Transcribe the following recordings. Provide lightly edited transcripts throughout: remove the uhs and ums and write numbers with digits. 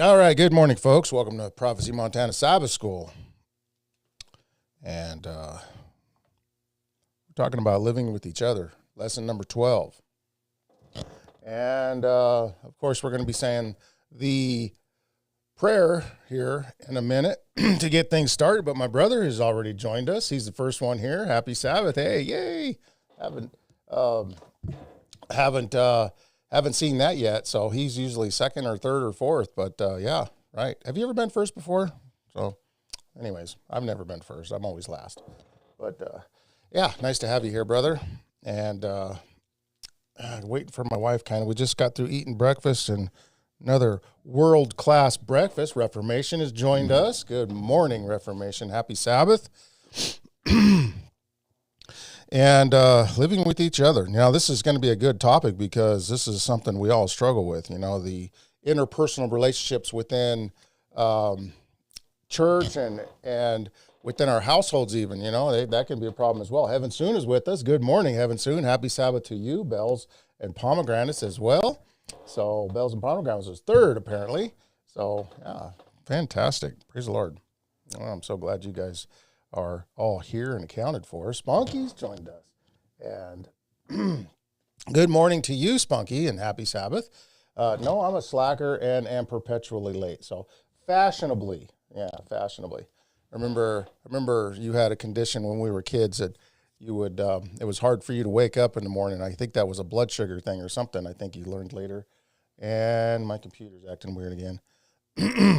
All right, good morning, folks. Welcome to Prophecy Montana Sabbath School. And we're talking about living with each other, lesson number 12. And, of course, we're going to be saying the prayer here in a minute to get things started. But my brother has already joined us. He's the first one here. Happy Sabbath. Hey, yay. Haven't seen that yet, so he's usually second or third or fourth, but yeah, right. Have you ever been first before? So anyways, I've never been first. I'm always last. But yeah, nice to have you here, brother. And waiting for my wife, kind of. We just got through eating breakfast, and another world-class breakfast. Reformation has joined us. Good morning, Reformation. Happy Sabbath. And living with each other. Now, this is going to be a good topic because this is something we all struggle with, the interpersonal relationships within church and within our households even, that can be a problem as well. Heaven Soon is with us. Good morning, Heaven Soon. Happy Sabbath to you, Bells and Pomegranates as well. So Bells and Pomegranates is third, apparently. So, yeah, fantastic. Praise the Lord. Well, I'm so glad you guys are all here and accounted for. Spunky's joined us. And good morning to you, Spunky, and happy Sabbath. No, I'm a slacker and am perpetually late. So fashionably. Remember you had a condition when we were kids that you would, it was hard for you to wake up in the morning. I think that was a blood sugar thing or something. I think you learned later. And my computer's acting weird again.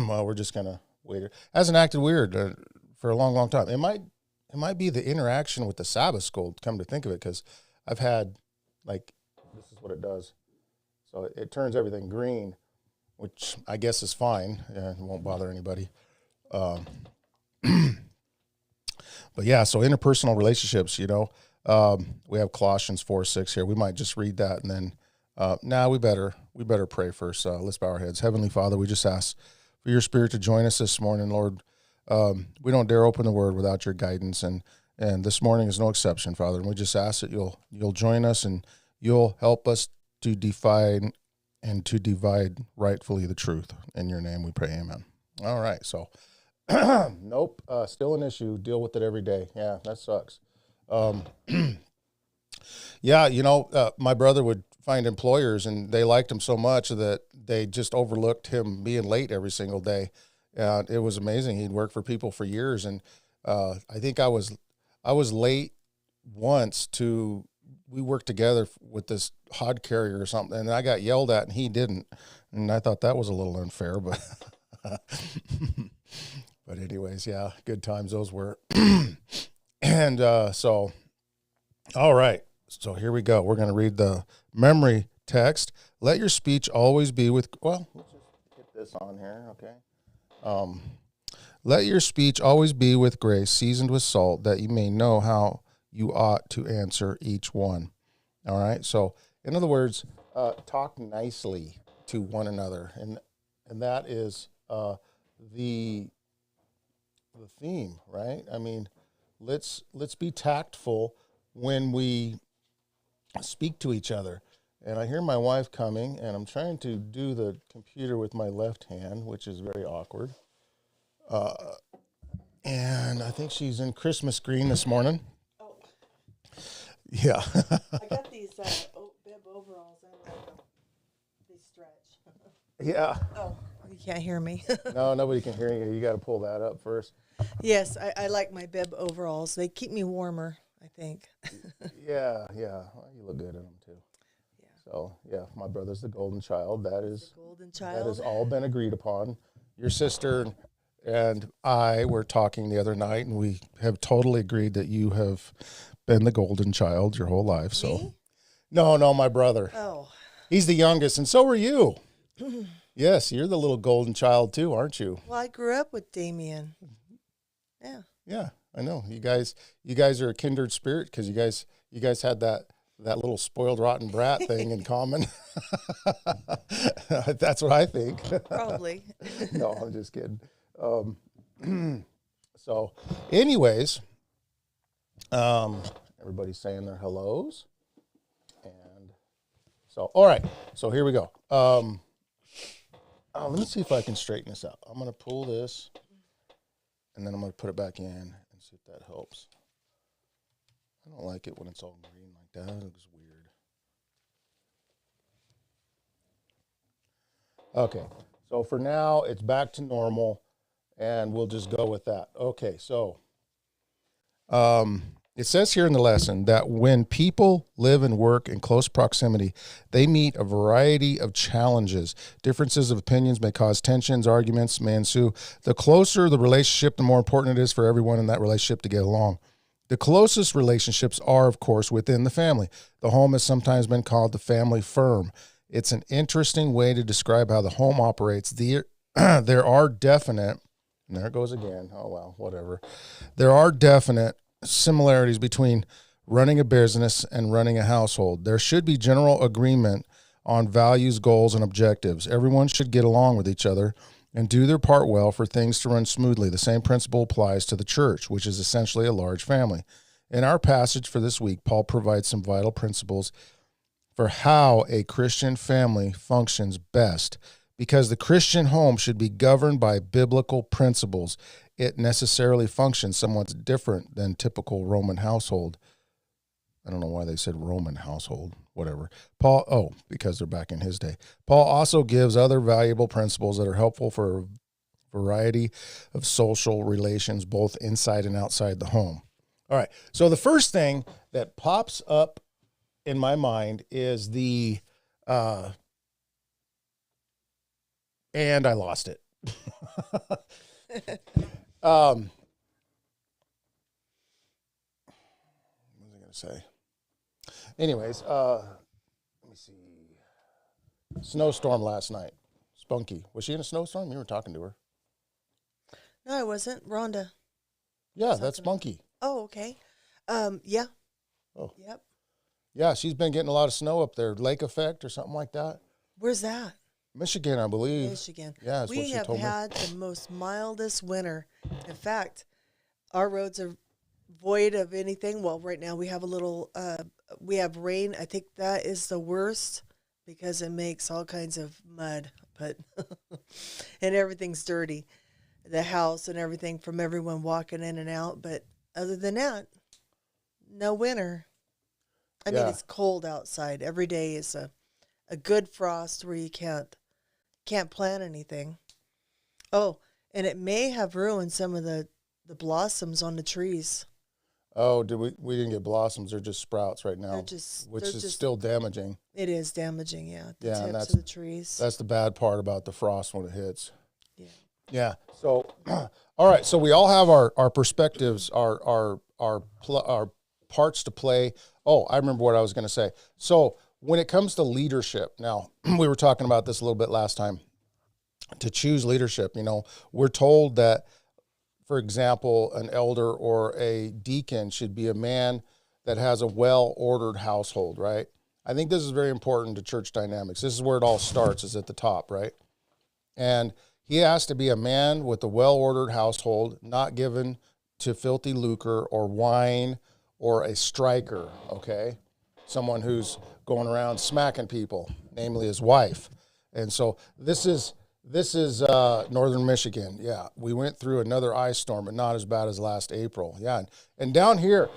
Well, we're just going to wait. It hasn't acted weird for a long, long time. It might be the interaction with the Sabbath school, come to think of it, because I've had, this is what it does. So it turns everything green, which I guess is fine. Yeah, it won't bother anybody. But yeah, so interpersonal relationships, we have Colossians 4:6 here. We might just read that and then, we better pray first. Let's bow our heads. Heavenly Father, we just ask for your Spirit to join us this morning, Lord. We don't dare open the Word without your guidance, and this morning is no exception, Father. And we just ask that you'll join us and you'll help us to define and to divide rightfully the truth. In your name we pray, amen. All right, so, nope, still an issue. Deal with it every day. Yeah, that sucks. Yeah, my brother would find employers, and they liked him so much that they just overlooked him being late every single day. It was amazing. He'd worked for people for years, and I think I was late once we worked together with this hod carrier or something, and I got yelled at, and he didn't, and I thought that was a little unfair, but but anyways, yeah, good times those were. And so, all right, so here we go. We're going to read the memory text. Let your speech always be with, let's just get this on here, okay? Let your speech always be with grace, seasoned with salt, that you may know how you ought to answer each one. All right. So, in other words, talk nicely to one another, and that is the theme, right? I mean, let's be tactful when we speak to each other. And I hear my wife coming, and I'm trying to do the computer with my left hand, which is very awkward. And I think she's in Christmas green this morning. Oh. Yeah. I got these bib overalls. I like them. They stretch. Yeah. Oh, you can't hear me. No, nobody can hear you. You got to pull that up first. Yes, I like my bib overalls. They keep me warmer, I think. Yeah. Well, you look good in them, too. Yeah. So, yeah, my brother's the golden child. That is the golden child. That has all been agreed upon. Your sister and I were talking the other night, and we have totally agreed that you have been the golden child your whole life. So, me? No, my brother. Oh. He's the youngest, and so are you. Yes, you're the little golden child too, aren't you? Well, I grew up with Damien. Yeah. Yeah, I know. You guys are a kindred spirit because you guys had that little spoiled rotten brat thing in common. That's what I think. Probably. No, I'm just kidding. So, anyways, everybody's saying their hellos, and so all right. So here we go. let me see if I can straighten this out. I'm going to pull this, and then I'm going to put it back in and see if that helps. I don't like it when it's all green like that. It looks weird. Okay, so for now, it's back to normal, and we'll just go with that. Okay, so it says here in the lesson that when people live and work in close proximity, they meet a variety of challenges. Differences of opinions may cause tensions, arguments may ensue. The closer the relationship, the more important it is for everyone in that relationship to get along. The closest relationships are, of course, within the family. The home has sometimes been called the family firm. It's an interesting way to describe how the home operates. There are definite, and there it goes again. Oh, well, whatever. There are definite similarities between running a business and running a household. There should be general agreement on values, goals, and objectives. Everyone should get along with each other and do their part well for things to run smoothly. The same principle applies to the church, which is essentially a large family. In our passage for this week, Paul provides some vital principles for how a Christian family functions best. Because the Christian home should be governed by biblical principles, it necessarily functions somewhat different than typical Roman household. I don't know why they said Roman household, whatever. Because they're back in his day. Paul also gives other valuable principles that are helpful for a variety of social relations, both inside and outside the home. All right, so the first thing that pops up in my mind is and I lost it. What was I going to say? Anyways, let me see. Snowstorm last night. Spunky. Was she in a snowstorm? You were talking to her. No, I wasn't. Rhonda. Yeah, that's Spunky. Oh, okay. Yeah. Oh. Yep. Yeah, she's been getting a lot of snow up there. Lake effect or something like that. Where's that? Michigan, I believe. Michigan. Yeah, that's what she told me. We have had the most mildest winter. In fact, our roads are void of anything. Well, right now we have we have rain. I think that is the worst because it makes all kinds of mud, but and everything's dirty. The house and everything from everyone walking in and out. But other than that, no winter. I mean, it's cold outside. Every day is a good frost where you can't plant anything. Oh, and it may have ruined some of the blossoms on the trees. Oh, we didn't get blossoms. They're just sprouts right now, which is still damaging. It is damaging, yeah. The tips of the trees. That's the bad part about the frost when it hits. Yeah. Yeah. So, all right. So we all have our perspectives, our parts to play. Oh, I remember what I was going to say. So when it comes to leadership, now we were talking about this a little bit last time. To choose leadership, we're told that, for example, an elder or a deacon should be a man that has a well-ordered household, right? I think this is very important to church dynamics. This is where it all starts, is at the top, right? And he has to be a man with a well-ordered household, not given to filthy lucre or wine or a striker, okay? Someone who's going around smacking people, namely his wife. And so this is northern Michigan. Yeah, we went through another ice storm, but not as bad as last April. Yeah, and down here,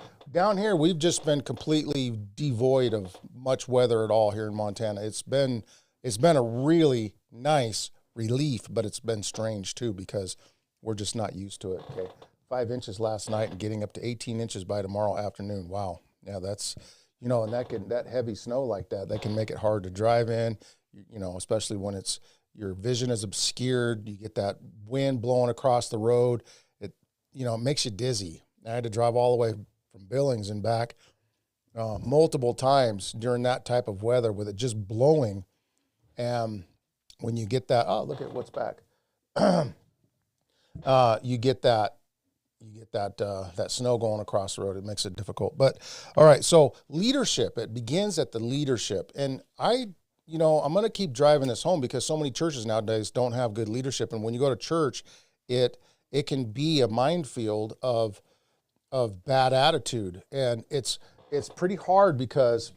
we've just been completely devoid of much weather at all here in Montana. It's been a really nice relief, but it's been strange too because we're just not used to it. Okay, 5 inches last night and getting up to 18 inches by tomorrow afternoon. Wow, yeah, that's and that heavy snow like that can make it hard to drive in. Especially when your vision is obscured. You get that wind blowing across the road. It makes you dizzy. I had to drive all the way from Billings and back multiple times during that type of weather with it just blowing. And when you get that, look at what's back. You get that snow going across the road. It makes it difficult. But all right, so leadership, it begins at the leadership. And I'm going to keep driving this home because so many churches nowadays don't have good leadership. And when you go to church, it can be a minefield of bad attitude. And it's pretty hard because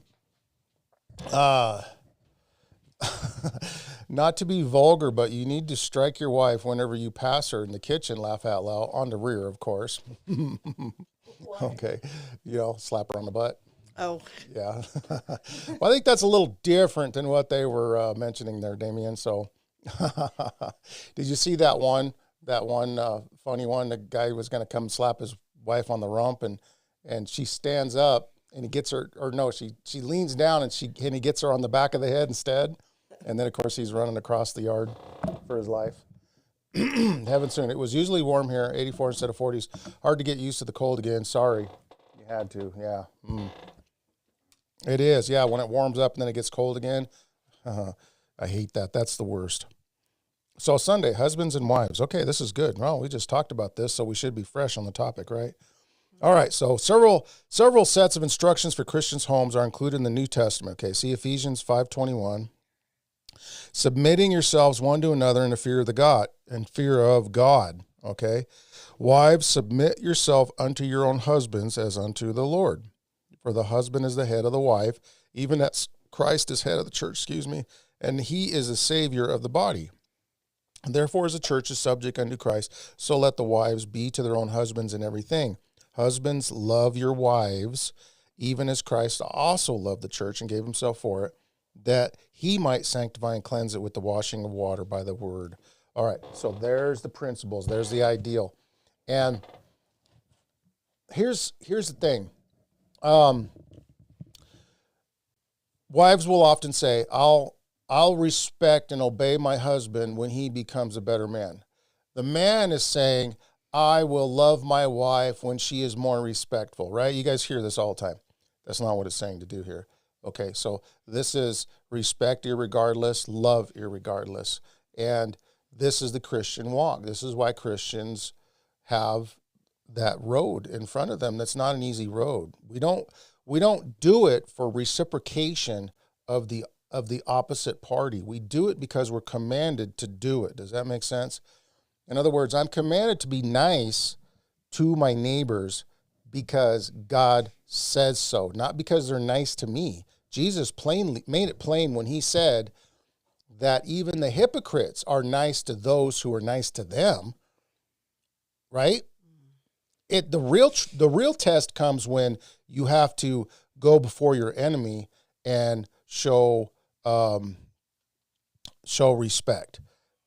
Not to be vulgar, but you need to strike your wife whenever you pass her in the kitchen, laugh out loud, on the rear, of course. Okay. Slap her on the butt. Oh, Yeah. Well, I think that's a little different than what they were mentioning there, Damien. So did you see that one funny one? The guy was going to come slap his wife on the rump, and she stands up and he gets her, or no, she leans down and he gets her on the back of the head instead. And then of course he's running across the yard for his life. Heaven soon. It was usually warm here, 84 instead of 40s. Hard to get used to the cold again. Sorry. You had to. Yeah. It is. Yeah. When it warms up and then it gets cold again. I hate that. That's the worst. So Sunday, husbands and wives. Okay, this is good. Well, we just talked about this, so we should be fresh on the topic, right? All right, so several sets of instructions for Christians' homes are included in the New Testament. Okay, see Ephesians 5:21. Submitting yourselves one to another in the fear of God. Okay, wives, submit yourself unto your own husbands as unto the Lord. For the husband is the head of the wife, even as Christ is head of the church. And he is the Savior of the body. Therefore, as the church is subject unto Christ, so let the wives be to their own husbands in everything. Husbands, love your wives, even as Christ also loved the church and gave himself for it, that he might sanctify and cleanse it with the washing of water by the word. All right, so there's the principles. There's the ideal. And here's the thing. Wives will often say, I'll respect and obey my husband when he becomes a better man. The man is saying, I will love my wife when she is more respectful, right? You guys hear this all the time. That's not what it's saying to do here. Okay, so this is respect irregardless, love irregardless. And this is the Christian walk. This is why Christians have that road in front of them. That's not an easy road. We don't do it for reciprocation of the opposite party. We do it because we're commanded to do it. Does that make sense? In other words, I'm commanded to be nice to my neighbors because God says so, not because they're nice to me. Jesus plainly made it plain when he said that even the hypocrites are nice to those who are nice to them, right? The real test comes when you have to go before your enemy and show respect.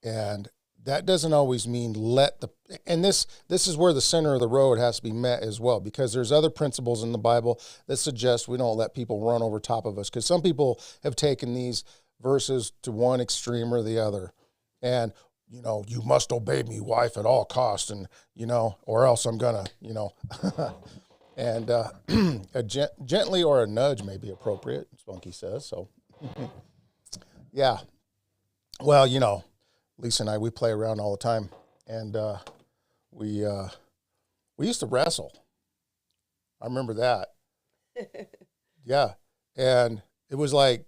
And that doesn't always mean this is where the center of the road has to be met as well, because there's other principles in the Bible that suggest we don't let people run over top of us, because some people have taken these verses to one extreme or the other. And, you must obey me, wife, at all costs, and, or else I'm gonna, and gently or a nudge may be appropriate, Spunky says. So, yeah. Well, Lisa and I, we play around all the time, and we used to wrestle. I remember that. Yeah, and it was like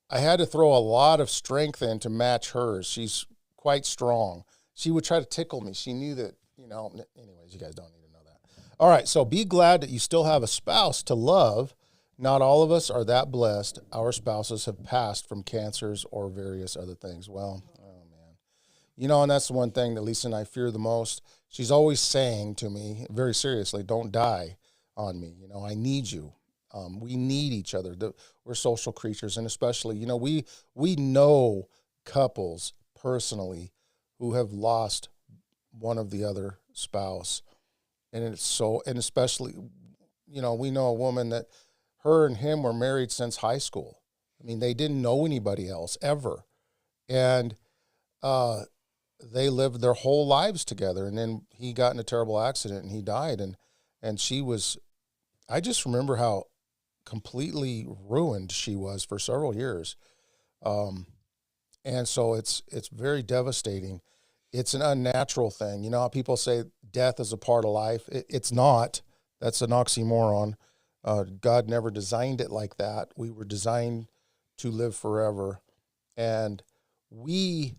I had to throw a lot of strength in to match hers. She's quite strong. She would try to tickle me. She knew that, anyways, you guys don't need to know that. All right, so be glad that you still have a spouse to love. Not all of us are that blessed. Our spouses have passed from cancers or various other things. Well, oh man. And that's the one thing that Lisa and I fear the most. She's always saying to me, very seriously, don't die on me. I need you. We need each other. We're social creatures, and especially, we know couples personally who have lost one of the other spouse. And especially, we know a woman that her and him were married since high school. I mean, they didn't know anybody else ever. And they lived their whole lives together. And then he got in a terrible accident and he died. And I just remember how completely ruined she was for several years. And so it's very devastating. It's an unnatural thing. How people say death is a part of life. It's not. That's an oxymoron. God never designed it like that. We were designed to live forever. And we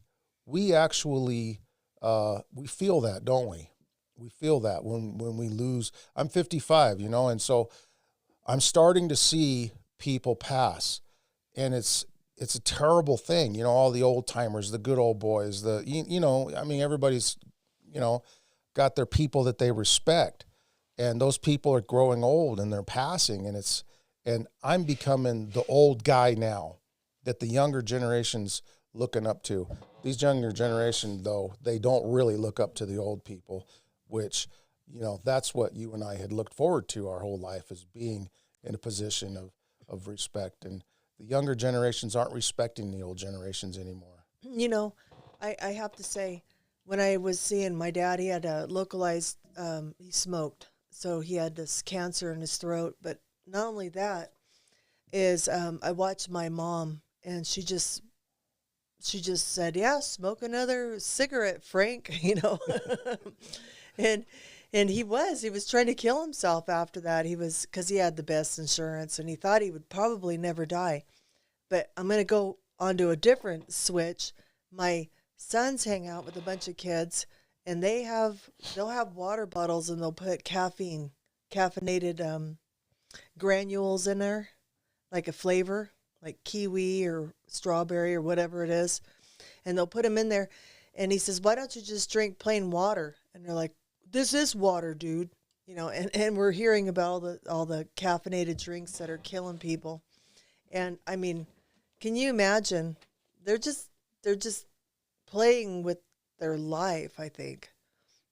actually, we feel that, don't we? We feel that when we lose. I'm 55, and so I'm starting to see people pass. And it's it's a terrible thing. All the old timers, the good old boys, I mean, everybody's, got their people that they respect, and those people are growing old and they're passing, and I'm becoming the old guy now that the younger generation's looking up to. These younger generation, though, they don't really look up to the old people, which, that's what you and I had looked forward to our whole life, is being in a position of respect. And the younger generations aren't respecting the old generations anymore. I have to say, when I was seeing my dad, he had a localized, he smoked. So he had this cancer in his throat. But not only that, is I watched my mom, and she just said, "Yeah, smoke another cigarette, Frank." and he was trying to kill himself after that. Because he had the best insurance, and he thought he would probably never die. But I'm going to go onto a different switch. My sons hang out with a bunch of kids, and they'll have water bottles, and they'll put caffeinated granules in there, like a flavor, like kiwi or strawberry or whatever it is, and they'll put them in there. And he says, "Why don't you just drink plain water?" And they're like, "This is water, dude." And we're hearing about all the caffeinated drinks that are killing people. And I mean, can you imagine? They're just playing with their life, I think.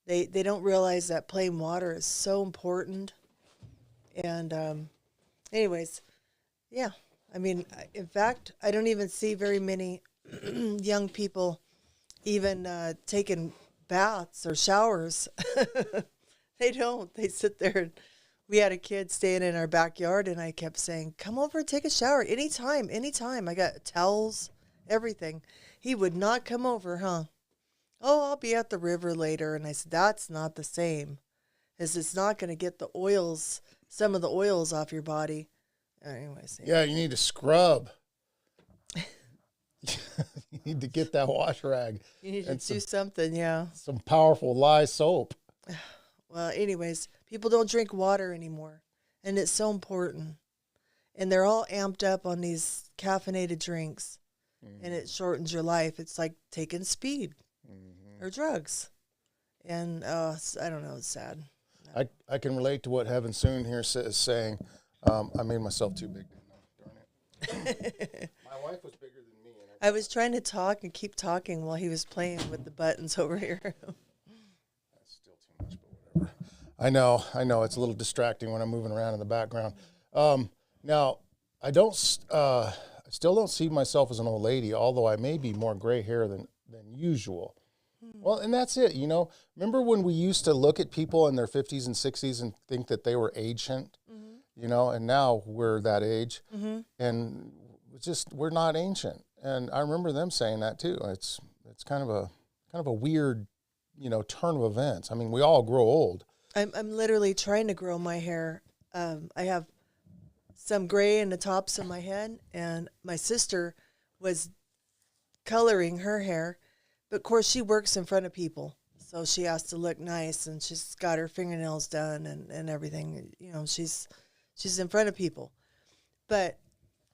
They don't realize that plain water is so important. And anyways, yeah. I mean, in fact, I don't even see very many young people even taking baths or showers. They don't. They sit there. And we had a kid staying in our backyard, and I kept saying, "Come over and take a shower anytime, anytime." I got towels, everything. He would not come over, huh? "Oh, I'll be at the river later." And I said, "That's not the same, as it's not going to get some of the oils off your body." Anyways. Yeah, you need to scrub. You need to get that wash rag. You need to do something, yeah. Some powerful lye soap. Well, anyways, people don't drink water anymore, and it's so important. And they're all amped up on these caffeinated drinks, and it shortens your life. It's like taking speed or drugs. And I don't know, it's sad. No. I can relate to what Heaven Soon here is saying. I made myself too big. Darn it. My wife was bigger than me. I was trying to talk and keep talking while he was playing with the buttons over here. That's still too much, but whatever. I know. It's a little distracting when I'm moving around in the background. Now, I still don't see myself as an old lady, although I may be more gray hair than usual. Well, and that's it. Remember when we used to look at people in their 50s and 60s and think that they were ancient? And now we're that age, and we're not ancient. And I remember them saying that too. It's kind of a weird, turn of events. I mean, we all grow old. I'm literally trying to grow my hair. I have some gray in the tops of my head, and my sister was coloring her hair, but of course she works in front of people, so she has to look nice, and she's got her fingernails done and everything. She's in front of people, but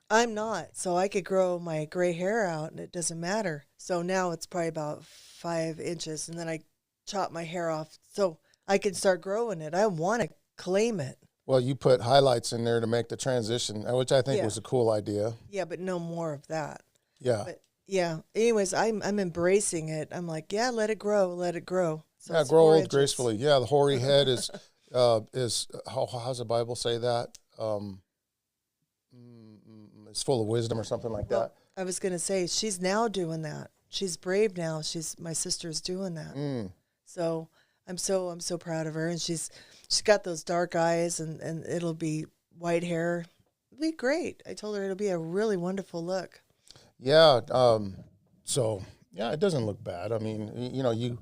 I'm not, so I could grow my gray hair out, and it doesn't matter. So now it's probably about 5 inches, and then I chop my hair off so I can start growing it. I want to claim it. Well, you put highlights in there to make the transition, which I think was a cool idea. Yeah, but no more of that. Yeah. But yeah. Anyways, I'm embracing it. I'm like, yeah, let it grow, let it grow. So yeah, grow old gracefully. Yeah, the hoary head is how's the Bible say that? It's full of wisdom or something like that. I was going to say she's now doing that. She's brave now. My sister's doing that. So I'm so proud of her, and she's got those dark eyes, and it'll be white hair. It'll be great. I told her it'll be a really wonderful look. Yeah. So yeah, it doesn't look bad. I mean, you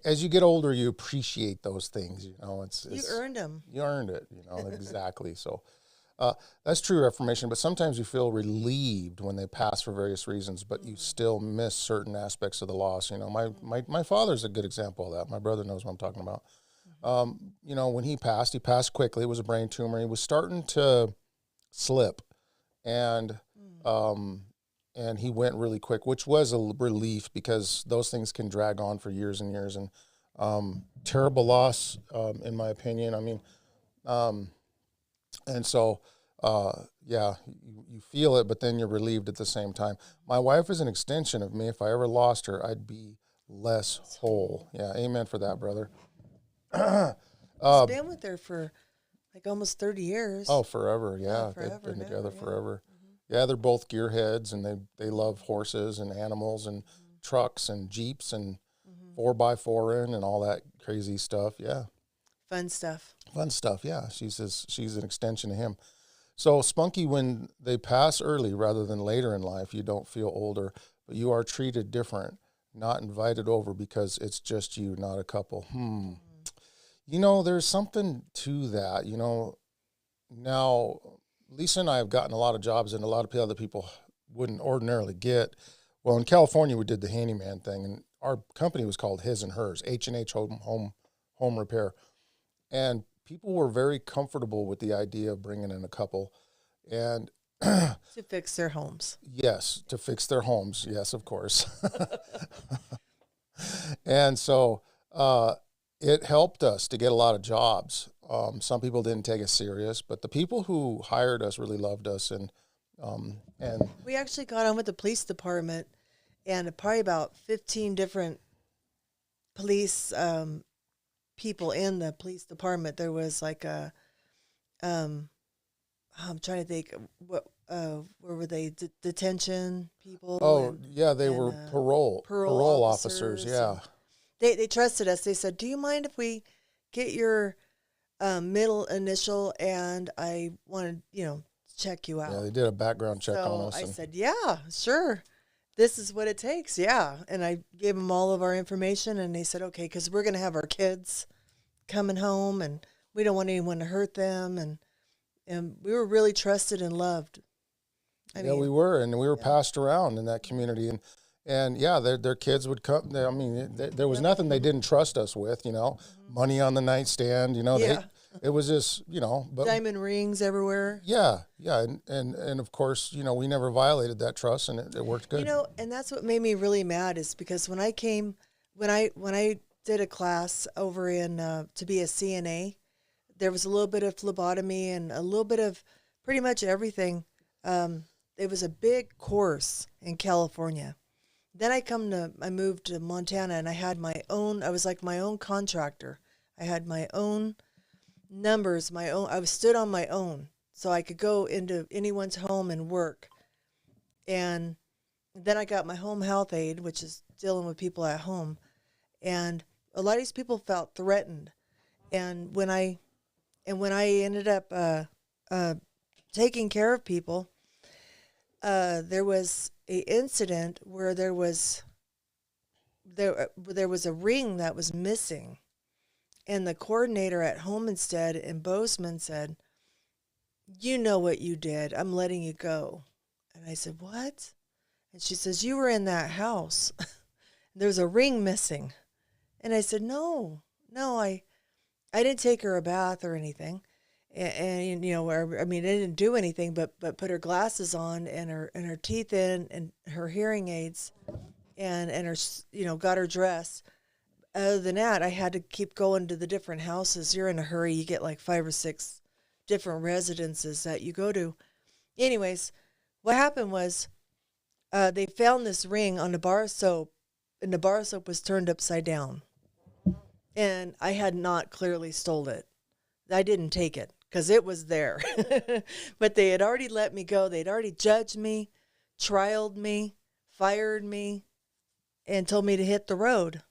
as you get older, you appreciate those things. You earned them. You earned it. Exactly. So. That's true reformation, but sometimes you feel relieved when they pass for various reasons, but you still miss certain aspects of the loss. My father's a good example of that. My brother knows what I'm talking about. When he passed quickly. It was a brain tumor. He was starting to slip, and and he went really quick, which was a relief because those things can drag on for years and years. And terrible loss, in my opinion. I mean, um, and so, yeah, you feel it, but then you're relieved at the same time. My wife is an extension of me. If I ever lost her, I'd be less whole. Yeah, amen for that, brother. He's been with her for like almost 30 years. Oh, forever. Yeah, Yeah, they've forever been and together ever, yeah. forever. Yeah, they're both gearheads, and they love horses and animals and trucks and jeeps and 4x4 and all that crazy stuff. Yeah, Fun stuff. fun stuff. Yeah, she's an extension of him. So, Spunky, when they pass early rather than later in life, you don't feel older, but you are treated different, not invited over because it's just you, not a couple. You know, there's something to that. You know, now Lisa and I have gotten a lot of jobs and a lot of other people wouldn't ordinarily get. Well, in California, we did the handyman thing, and our company was called His and Hers, H&H Home Repair, and people were very comfortable with the idea of bringing in a couple, and To fix their homes. yes, to fix their homes. Yes, of course. And so it helped us to get a lot of jobs. Some people didn't take us serious, but the people who hired us really loved us, and We actually got on with the police department, and probably about 15 different police people in the police department. There was like a, I'm trying to think, where were they? Detention people. oh yeah, they and, were parole officers. Yeah, They trusted us. They said, "Do you mind if we get your middle initial, and I want to, check you out?" yeah, they did a background check So on us. I And, said, "Yeah, sure. This is what it takes." Yeah, and I gave them all of our information, and they said, "Okay, because we're going to have our kids coming home, and we don't want anyone to hurt them," and we were really trusted and loved. I yeah, mean, we were, and we were passed around in that community, and yeah, their kids would come. I mean, there was nothing they didn't trust us with. You know, money on the nightstand. You know, Yeah. it was just but diamond rings everywhere. yeah, and of course, we never violated that trust, and it worked good. And that's what made me really mad is because when I did a class over in to be a CNA, there was a little bit of phlebotomy and a little bit of pretty much everything. It was a big course in California. Then I moved to Montana, and I was like my own contractor. I had my own numbers, I was stood on my own, so I could go into anyone's home and work. And then I got my home health aid, which is dealing with people at home. And a lot of these people felt threatened. And when I ended up taking care of people, there was a incident where there was a ring that was missing, and the coordinator at Homestead in Bozeman said, "You know what you did. I'm letting you go." And I said, "What?" And she says, "You were in that house. There's a ring missing." And I said, No, I didn't take her a bath or anything." And I didn't do anything but put her glasses on and her teeth in and her hearing aids and her, got her dressed. Other than that, I had to keep going to the different houses. You're in a hurry. You get like 5 or 6 different residences that you go to. Anyways, what happened was they found this ring on a bar of soap, and the bar of soap was turned upside down. And I had not clearly stole it. I didn't take it because it was there. But they had already let me go. They'd already judged me, trialed me, fired me, and told me to hit the road.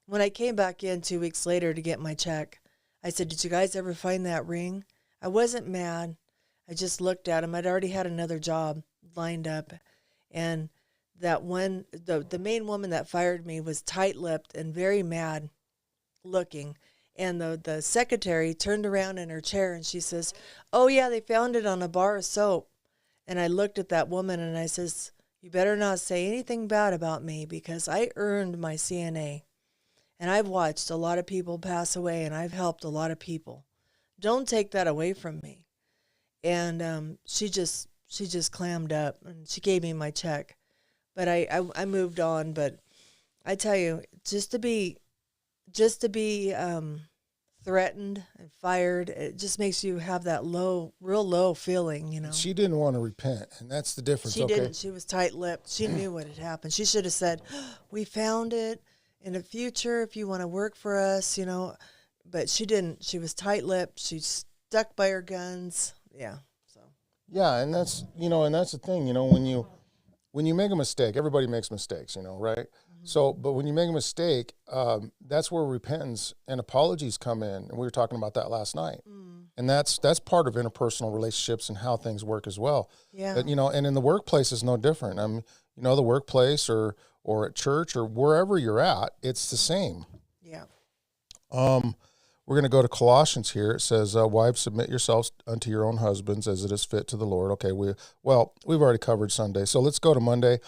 When I came back in 2 weeks later to get my check, I said, "Did you guys ever find that ring?" I wasn't mad. I just looked at him. I'd already had another job lined up. And that one, the main woman that fired me was tight-lipped and very mad looking. And the secretary turned around in her chair and she says, "Oh, yeah, they found it on a bar of soap." And I looked at that woman and I says, "You better not say anything bad about me because I earned my CNA. And I've watched a lot of people pass away, and I've helped a lot of people. Don't take that away from me." And she just she just clammed up, and she gave me my check. But I moved on. But I tell you, just to be threatened and fired, it just makes you have that real low feeling, She didn't want to repent, and that's the difference. She didn't. She was tight-lipped. She knew what had happened. She should have said, "We found it. In the future, if you want to work for us, But she didn't. She was tight-lipped. She stuck by her guns. Yeah. So. Yeah, and that's the thing. When you make a mistake, everybody makes mistakes. Right? Mm-hmm. So, but when you make a mistake, that's where repentance and apologies come in. And we were talking about that last night. And that's part of interpersonal relationships and how things work as well. Yeah. But, and in the workplace is no different. The workplace or at church or wherever you're at, it's the same. Yeah. We're going to go to Colossians here. It says, wives, submit yourselves unto your own husbands as it is fit to the Lord. Okay, we've already covered Sunday. So let's go to Monday.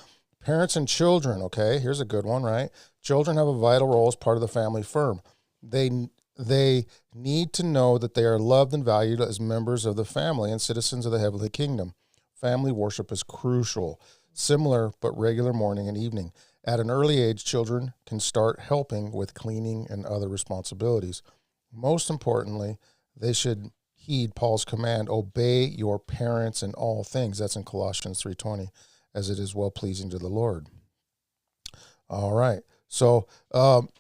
Parents and children, okay? Here's a good one, right? Children have a vital role as part of the family firm. They need to know that they are loved and valued as members of the family and citizens of the heavenly kingdom. Family worship is crucial, similar but regular morning and evening. At an early age, children can start helping with cleaning and other responsibilities. Most importantly, they should heed Paul's command, obey your parents in all things. That's in Colossians 3:20, as it is well-pleasing to the Lord. All right. So,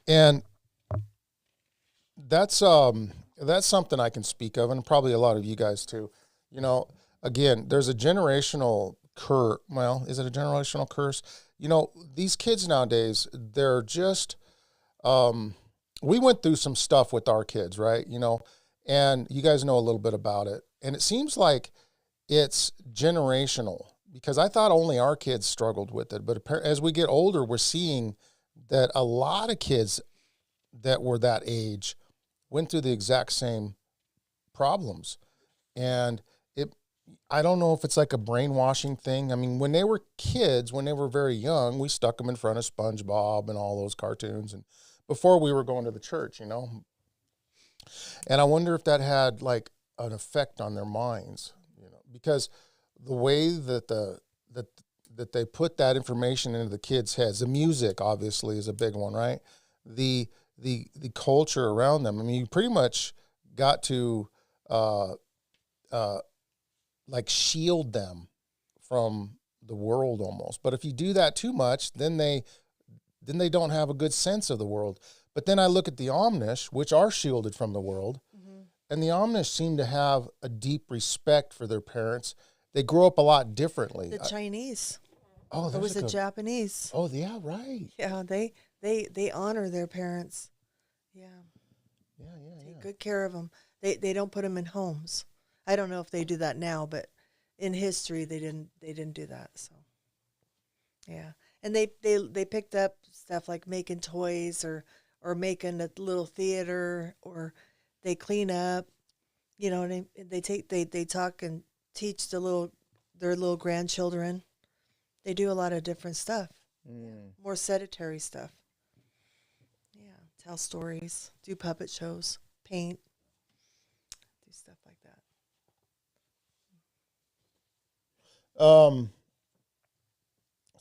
and that's something I can speak of, and probably a lot of you guys too. Again, there's a generational curse. Well, is it a generational curse? These kids nowadays, they're just, we went through some stuff with our kids, right? And you guys know a little bit about it. And it seems like it's generational, because I thought only our kids struggled with it. But as we get older, we're seeing that a lot of kids that were that age went through the exact same problems. And I don't know if it's like a brainwashing thing. I mean, when they were kids, when they were very young, we stuck them in front of SpongeBob and all those cartoons, and before we were going to the church, And I wonder if that had like an effect on their minds, because the way that that they put that information into the kids' heads, the music obviously is a big one, right? The culture around them. I mean, you pretty much got to like shield them from the world almost. But if you do that too much, then they don't have a good sense of the world. But then I look at the Amish, which are shielded from the world, and the Amish seem to have a deep respect for their parents. They grow up a lot differently. The Chinese. There was the Japanese. Oh, yeah, right. Yeah, they honor their parents. Yeah. Take good care of them. They don't put them in homes. I don't know if they do that now, but in history they didn't do that. So, yeah, and they picked up stuff like making toys or making a little theater, or they clean up, and they talk and teach their little grandchildren. They do a lot of different stuff, more sedentary stuff. Yeah, tell stories, do puppet shows, paint, do stuff like that.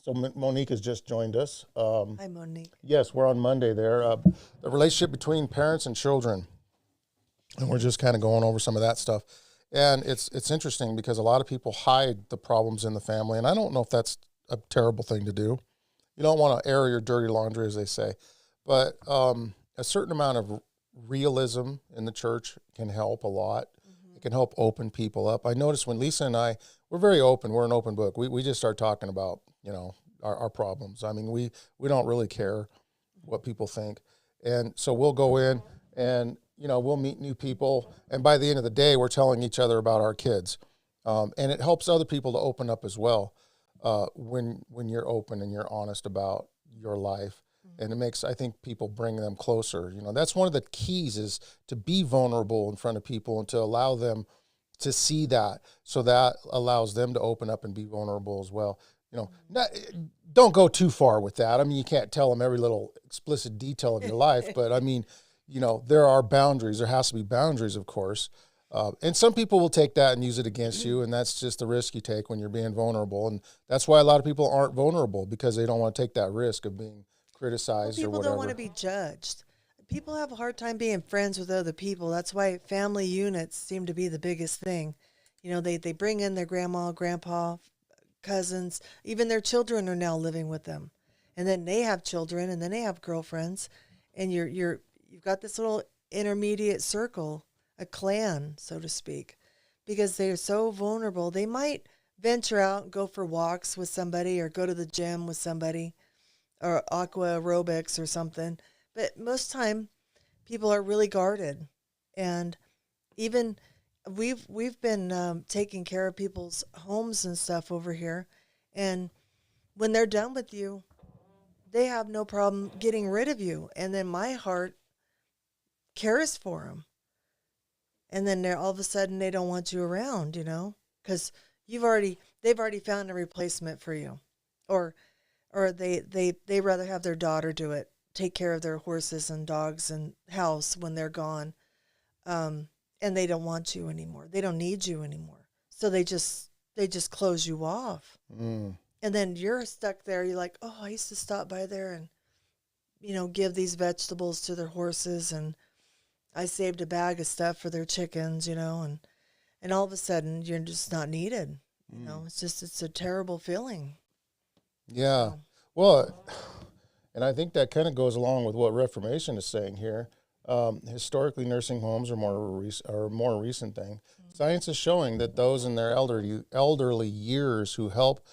So Monique has just joined us. Hi, Monique. Yes, we're on Monday there. The relationship between parents and children. And we're just kind of going over some of that stuff. And it's interesting because a lot of people hide the problems in the family. And I don't know if that's a terrible thing to do. You don't want to air your dirty laundry, as they say. But a certain amount of realism in the church can help a lot. It can help open people up. I noticed when Lisa and I, we're very open. We're an open book. We just start talking about, our problems. I mean, we don't really care what people think. And so we'll go in and, we'll meet new people. And by the end of the day, we're telling each other about our kids. And it helps other people to open up as well when you're open and you're honest about your life. And it makes, I think, people bring them closer. That's one of the keys, is to be vulnerable in front of people and to allow them to see that. So that allows them to open up and be vulnerable as well. Don't go too far with that. I mean, you can't tell them every little explicit detail of your life, but I mean, there are boundaries. There has to be boundaries, of course. And some people will take that and use it against you, and that's just the risk you take when you're being vulnerable. And that's why a lot of people aren't vulnerable, because they don't want to take that risk of being Well, criticized or people don't want whatever. to be judged. People have a hard time being friends with other people. That's why family units seem to be the biggest thing. You know, they bring in their grandma, grandpa, cousins, even their children are now living with them. And then they have children and then they have girlfriends. And you've got this little intermediate circle, a clan, so to speak, because they're so vulnerable. They might venture out and go for walks with somebody or go to the gym with somebody or aqua aerobics or something. But most time people are really guarded. And even we've been taking care of people's homes and stuff over here. And when they're done with you, they have no problem getting rid of you. And then my heart cares for them. And then they're all of a sudden they don't want you around, you know, because they've already found a replacement for you, or they rather have their daughter do it, take care of their horses and dogs and house when they're gone, and they don't want you anymore. They don't need you anymore, so they just close you off, and then you're stuck there. You're like, oh, I used to stop by there and give these vegetables to their horses, and I saved a bag of stuff for their chickens, and all of a sudden you're just not needed. It's a terrible feeling. Yeah. So, Well, and I think that kind of goes along with what Reformation is saying here. Historically, nursing homes are a more recent thing. Science is showing that those in their elderly years who help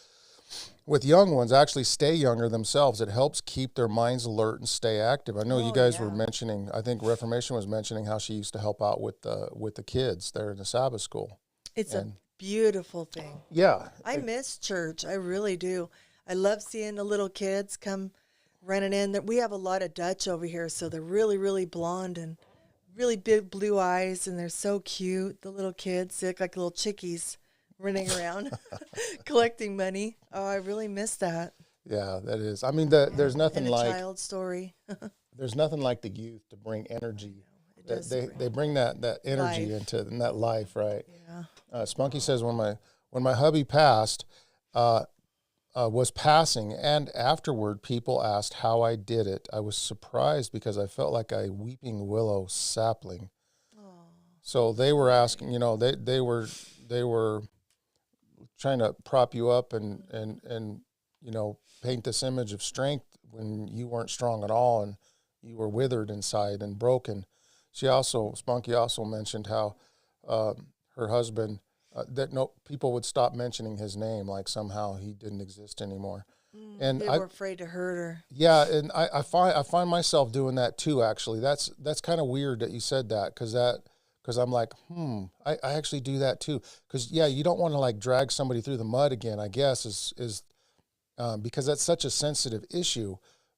with young ones actually stay younger themselves. It helps keep their minds alert and stay active. I know you guys were mentioning, I think Reformation was mentioning how she used to help out with the kids there in the Sabbath school. it's a And beautiful thing. yeah, I miss church. I really do. I love seeing the little kids come running in. We have a lot of Dutch over here, so they're really, really blonde and really big blue eyes, and they're so cute. The little kids, they look like little chickies running around collecting money. Oh, I really miss that. yeah, that is. I mean, there's nothing And a like child story. the youth to bring energy. It does They bring that energy life. in that life, right? Yeah. Spunky says when my hubby passed, was passing, and afterward, people asked how I did it. I was surprised because I felt like a weeping willow sapling. Oh, So they were asking, they were trying to prop you up and paint this image of strength when you weren't strong at all and you were withered inside and broken. Spunky also mentioned how her husband, that no people would stop mentioning his name, like somehow he didn't exist anymore. And they were afraid to hurt her. yeah, and I find myself doing that too. Actually, that's kind of weird that you said that, because I'm like, I actually do that too. Because yeah, you don't want to like drag somebody through the mud again. I guess is because that's such a sensitive issue.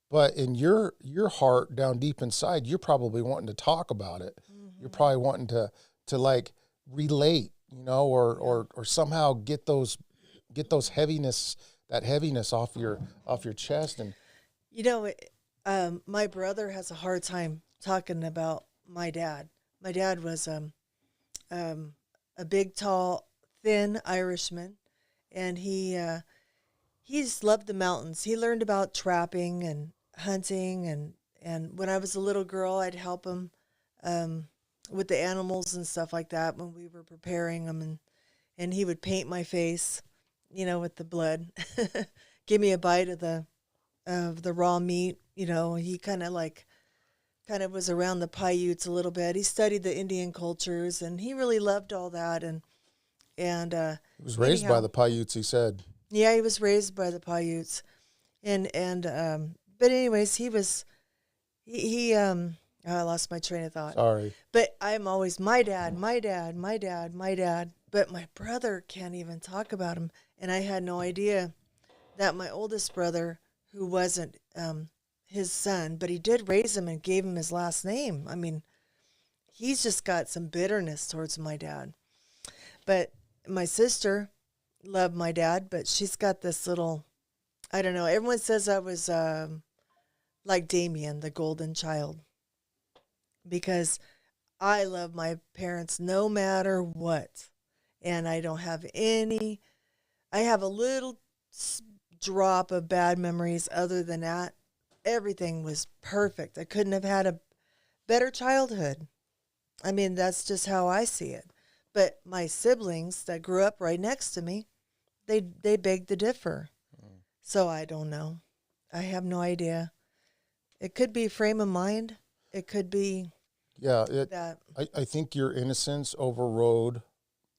But in your heart down deep inside, you're probably wanting to talk about it. You're probably wanting to like relate, or somehow get those heaviness off your chest. And You know, my brother has a hard time talking about my dad. My dad was a big, tall, thin Irishman, and he just loved the mountains. He learned about trapping and hunting, and when I was a little girl, I'd help him with the animals and stuff like that when we were preparing them, and he would paint my face, with the blood, give me a bite of the raw meat. He kind of was around the Paiutes a little bit. He studied the Indian cultures, and he really loved all that. And he was raised by the Paiutes, he said. yeah, he was raised by the Paiutes, and but anyways, I lost my train of thought. Sorry. But I'm always my dad, my dad, my dad, my dad. But my brother can't even talk about him, and I had no idea that my oldest brother, who wasn't his son, but he did raise him and gave him his last name. I mean, he's just got some bitterness towards my dad. But my sister loved my dad, but she's got this little, I don't know. Everyone says I was like Damien, the golden child, because I love my parents no matter what. And I don't have any, I have a little drop of bad memories. Other than that, everything was perfect. I couldn't have had a better childhood. I mean, that's just how I see it. But my siblings that grew up right next to me, they beg to differ. So I don't know. I have no idea. It could be frame of mind. It could be Yeah, that. I think your innocence overrode,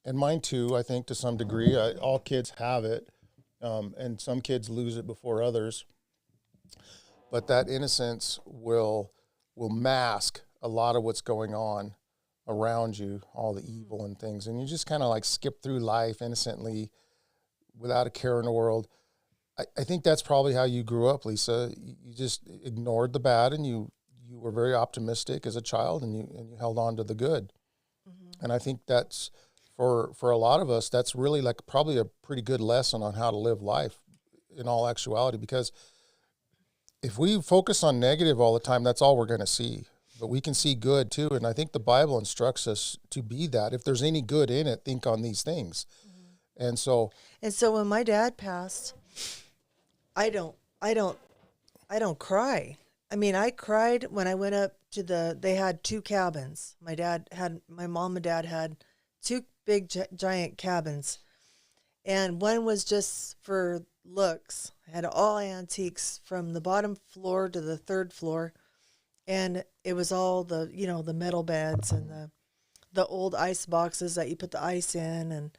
and mine too, I think to some degree. All kids have it, and some kids lose it before others. But that innocence will mask a lot of what's going on around you, all the evil and things. And you just kind of like skip through life innocently without a care in the world. I think that's probably how you grew up, Lisa. You just ignored the bad, and you were very optimistic as a child, and you held on to the good. Mm-hmm. And I think that's for a lot of us, that's really like probably a pretty good lesson on how to live life in all actuality. Because if we focus on negative all the time, that's all we're going to see. But we can see good too, and I think the Bible instructs us to be that. If there's any good in it, think on these things. And so, And so when my dad passed, I don't, I don't, I don't cry. I mean, I cried when I went up to they had two cabins. My mom and dad had two big giant cabins. And one was just for looks. It had all antiques from the bottom floor to the third floor. And it was all the metal beds and the old ice boxes that you put the ice in, and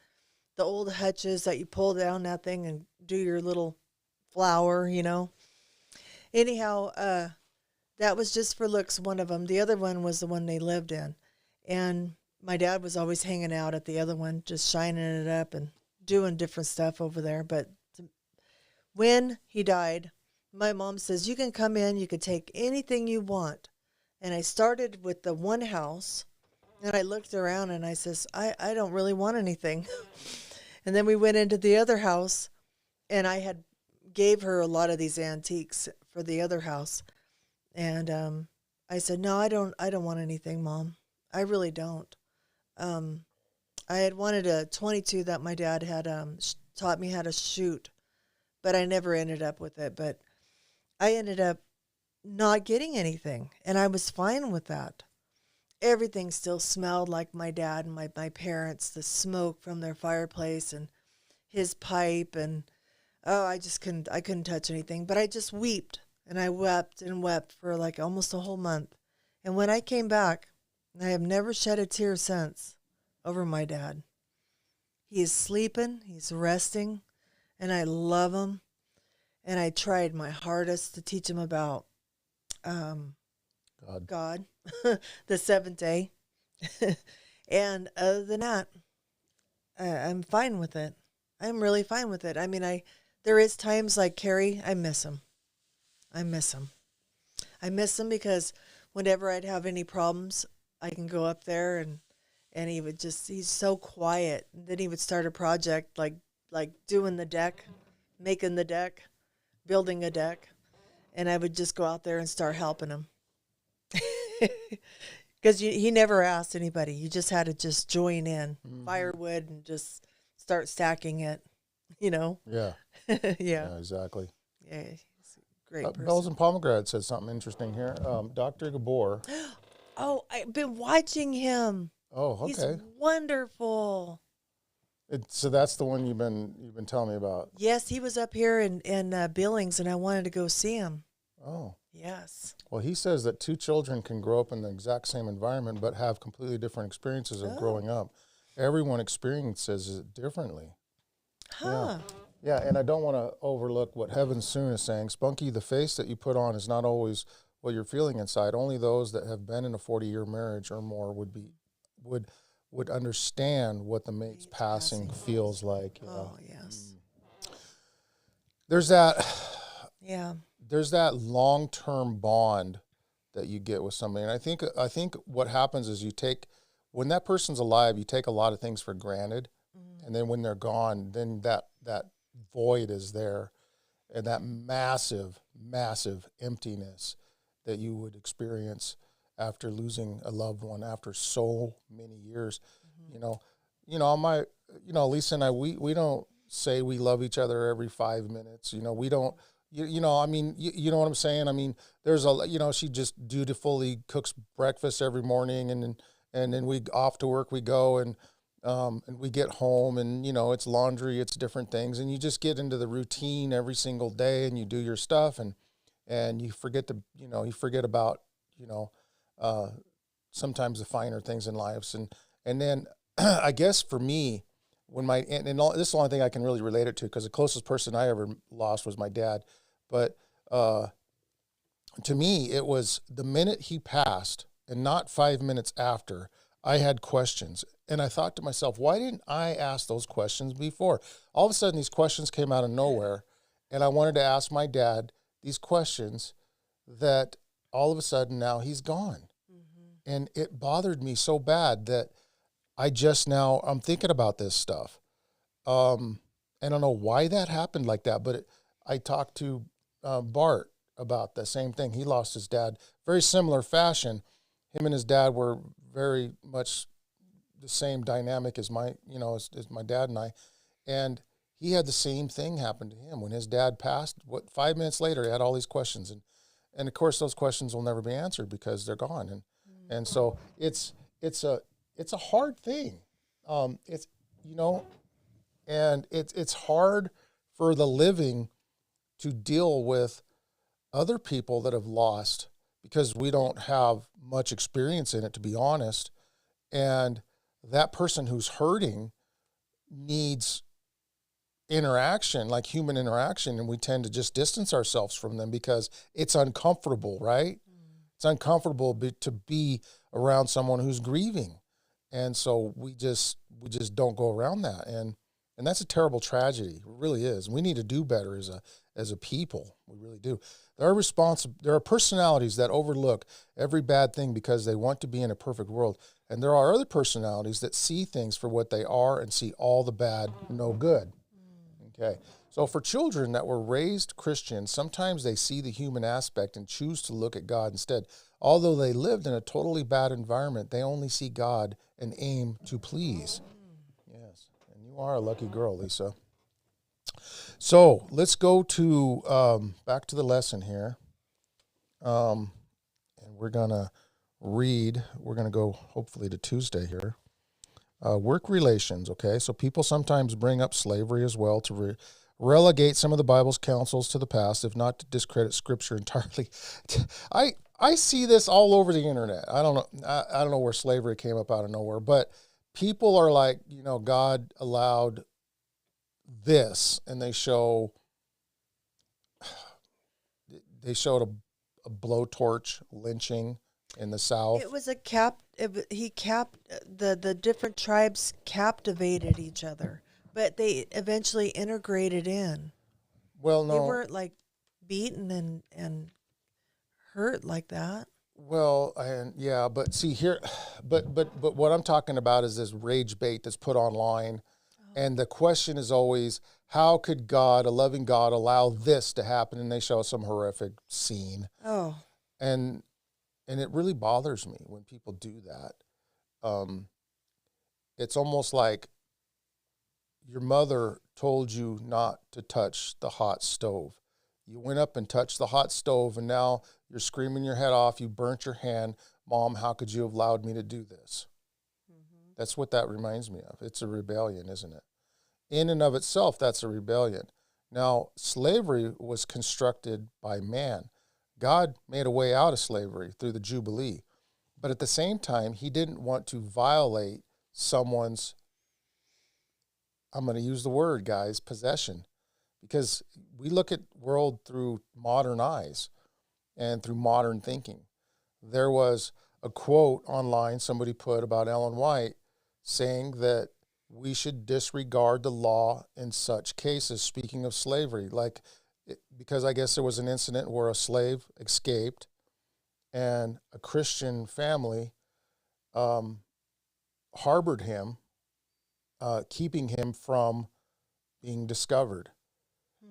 the old hutches that you pull down that thing and do your little flower. Anyhow, that was just for looks, one of them. The other one was the one they lived in. And my dad was always hanging out at the other one, just shining it up and doing different stuff over there. But when he died, my mom says, you can come in, you can take anything you want. And I started with the one house, and I looked around and I says, I don't really want anything. And then we went into the other house, and I had gave her a lot of these antiques for the other house. And I said, no, I don't want anything, Mom. I really don't. Um, I had wanted a 22 that my dad had taught me how to shoot, but I never ended up with it. But I ended up not getting anything, and I was fine with that. Everything still smelled like my dad and my parents, the smoke from their fireplace and his pipe, and oh, I couldn't touch anything, but I just wept, and I wept and wept for like almost a whole month. And when I came back, I have never shed a tear since over my dad. He is sleeping, he's resting, and I love him. And I tried my hardest to teach him about um, God. God, the seventh day. And other than that, I'm fine with it. I'm really fine with it. I mean, there is times like Carrie, I miss him. I miss him. I miss him because whenever I'd have any problems, I can go up there and he's so quiet. And then he would start a project like doing the deck, making the deck, building a deck, and I would just go out there and start helping him. Because he never asked anybody. You just had to just join in, firewood, and just start stacking it, you know? Yeah. Yeah. Yeah, exactly. Yeah, he's a great person. Bells and Pomegranate said something interesting here. Dr. Gabor. Oh, I've been watching him. Oh, He's okay. wonderful. So that's the one you've been telling me about. Yes, he was up here in Billings, and I wanted to go see him. Oh. Yes. Well, he says that two children can grow up in the exact same environment but have completely different experiences of growing up. Everyone experiences it differently. Huh. Yeah, and I don't want to overlook what Heaven Soon is saying. Spunky, the face that you put on is not always what you're feeling inside. Only those that have been in a 40-year marriage or more would understand what the mate's passing feels like. You know? Oh, yes. There's that Yeah. there's that long-term bond that you get with somebody. And I think what happens is when that person's alive, you take a lot of things for granted. Mm-hmm. And then when they're gone, then that void is there, and that massive, massive emptiness that you would experience after losing a loved one after so many years. Mm-hmm. Lisa and I, we don't say we love each other every 5 minutes. We don't, I mean, you know what I'm saying? I mean, she just dutifully cooks breakfast every morning, and then we off to work we go, and we get home, and, it's laundry, it's different things. And you just get into the routine every single day, and you do your stuff, and you forget you forget about, uh, sometimes the finer things in lives. And then I guess for me, this is the only thing I can really relate it to, because the closest person I ever lost was my dad. But to me, it was the minute he passed, and not 5 minutes after, I had questions. And I thought to myself, why didn't I ask those questions before? All of a sudden, these questions came out of nowhere. And I wanted to ask my dad these questions that all of a sudden now he's gone. Mm-hmm. And it bothered me so bad that I'm thinking about this stuff. I don't know why that happened like that, but I talked to Bart about the same thing. He lost his dad, very similar fashion. Him and his dad were very much the same dynamic as as my dad and I. And he had the same thing happen to him when his dad passed. 5 minutes later, he had all these questions, and of course those questions will never be answered because they're gone. And so it's a hard thing. It's and it's hard for the living to deal with other people that have lost, because we don't have much experience in it, to be honest. And that person who's hurting needs interaction, like human interaction, and we tend to just distance ourselves from them because it's uncomfortable, right? It's uncomfortable to be around someone who's grieving. And so we just don't go around that. And that's a terrible tragedy. It really is. We need to do better as a people. We really do. There are personalities that overlook every bad thing because they want to be in a perfect world. And there are other personalities that see things for what they are and see all the bad, no good. Okay. So for children that were raised Christian, sometimes they see the human aspect and choose to look at God instead. Although they lived in a totally bad environment, they only see God and aim to please. Yes. And you are a lucky girl, Lisa. So let's go to back to the lesson here. And we're going to go hopefully to Tuesday here. Work relations, okay? So people sometimes bring up slavery as well to relegate some of the Bible's counsels to the past, if not to discredit Scripture entirely. I see this all over the internet. I don't know where slavery came up out of nowhere, but people are like, God allowed this, and they showed a blowtorch lynching in the South. It was he capped the different tribes captivated each other, but they eventually integrated in. Well, no, they weren't like beaten and hurt like that. Well, and yeah, but see here, but what I'm talking about is this rage bait that's put online, and the question is always, how could God, a loving God, allow this to happen? And they show some horrific scene. Oh, and it really bothers me when people do that. It's almost like your mother told you not to touch the hot stove. You went up and touched the hot stove, and now you're screaming your head off. You burnt your hand. Mom, how could you have allowed me to do this? Mm-hmm. That's what that reminds me of. It's a rebellion, isn't it? In and of itself, that's a rebellion. Now, slavery was constructed by man. God made a way out of slavery through the Jubilee. But at the same time, he didn't want to violate someone's, I'm going to use the word, guys, possession. Because we look at world through modern eyes and through modern thinking. There was a quote online somebody put about Ellen White saying that we should disregard the law in such cases, speaking of slavery, because I guess there was an incident where a slave escaped and a Christian family harbored him, keeping him from being discovered.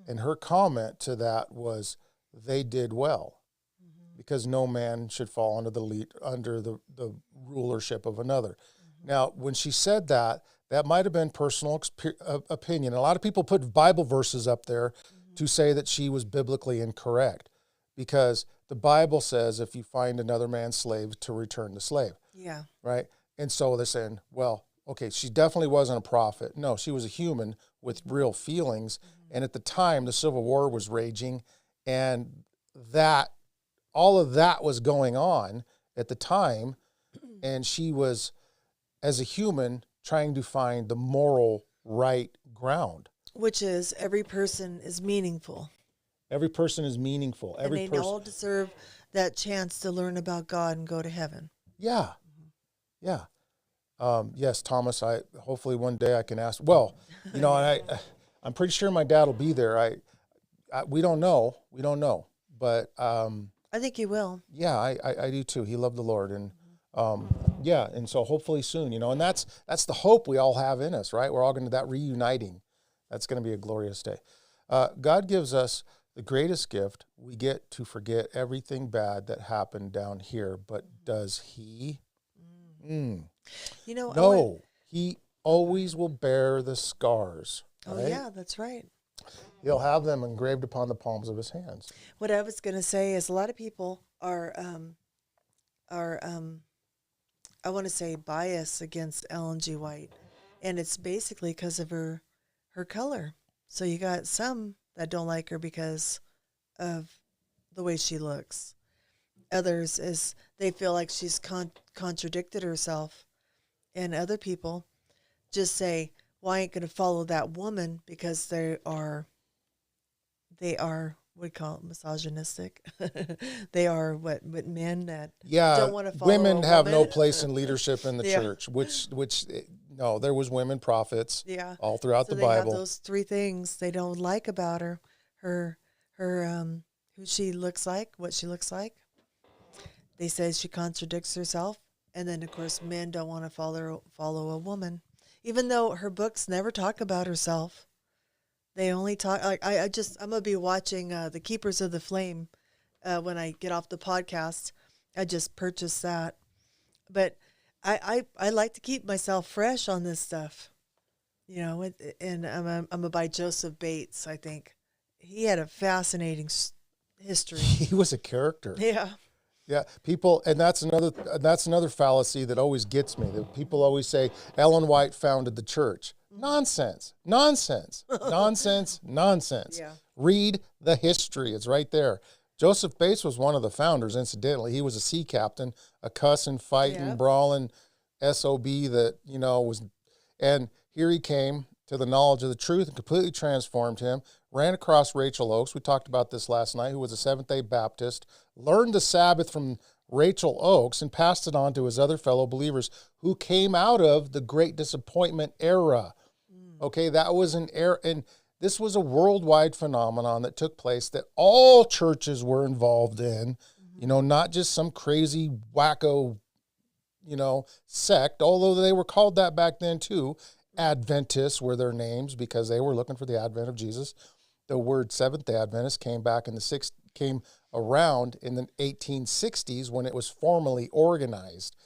And her comment to that was, they did well, because no man should fall under the rulership of another. Now, when she said that, that might have been personal opinion. A lot of people put Bible verses up there to say that she was biblically incorrect, because the Bible says if you find another man's slave, to return the slave. Yeah. Right? And so they're saying, well, okay, she definitely wasn't a prophet. No, she was a human with real feelings. And at the time, the Civil War was raging, and that all of that was going on at the time, and she was, as a human, trying to find the moral right ground. Which is every person is meaningful. Every person is meaningful. And they all deserve that chance to learn about God and go to heaven. Yeah. Yeah. Yes, Thomas, hopefully one day I can ask. Well, and I'm pretty sure my dad will be there. We don't know. But I think he will. Yeah, I do too. He loved the Lord, and and so hopefully soon, and that's the hope we all have in us, right? We're all going to that reuniting. That's going to be a glorious day. God gives us the greatest gift. We get to forget everything bad that happened down here, but does He? No, He always will bear the scars. Oh, right? yeah, that's right. He'll have them engraved upon the palms of His hands. What I was going to say is a lot of people are I want to say biased against Ellen G. White, and it's basically because of her color. So you got some that don't like her because of the way she looks. Others is they feel like she's contradicted herself, and other people just say, "Well, I ain't going to follow that woman because they are we call it misogynistic. They are what men that don't want to follow women have no place in leadership in the church. Which no, there was women prophets. Yeah, all throughout the they Bible. Have those three things they don't like about her who she looks like, what she looks like. They say she contradicts herself, and then of course men don't want to follow a woman, even though her books never talk about herself. They only talk like I'm gonna be watching The Keepers of the Flame when I get off the podcast. I just purchased that, but I like to keep myself fresh on this stuff, and I'm gonna buy Joseph Bates. I think he had a fascinating history. He was a character. Yeah. Yeah, people, and that's another fallacy that always gets me. That people always say Ellen White founded the church. Nonsense. Yeah. Read the history. It's right there. Joseph Bates was one of the founders, incidentally. He was a sea captain, a cussing, fighting, brawling SOB that, was, and here he came to the knowledge of the truth and completely transformed him, ran across Rachel Oakes. We talked about this last night, who was a Seventh-day Baptist, learned the Sabbath from Rachel Oakes and passed it on to his other fellow believers who came out of the Great Disappointment era. Okay, that was an era, and this was a worldwide phenomenon that took place that all churches were involved in, not just some crazy wacko, sect, although they were called that back then too. Adventists were their names because they were looking for the advent of Jesus. The word Seventh-day Adventist came around in the 1860s when it was formally organized.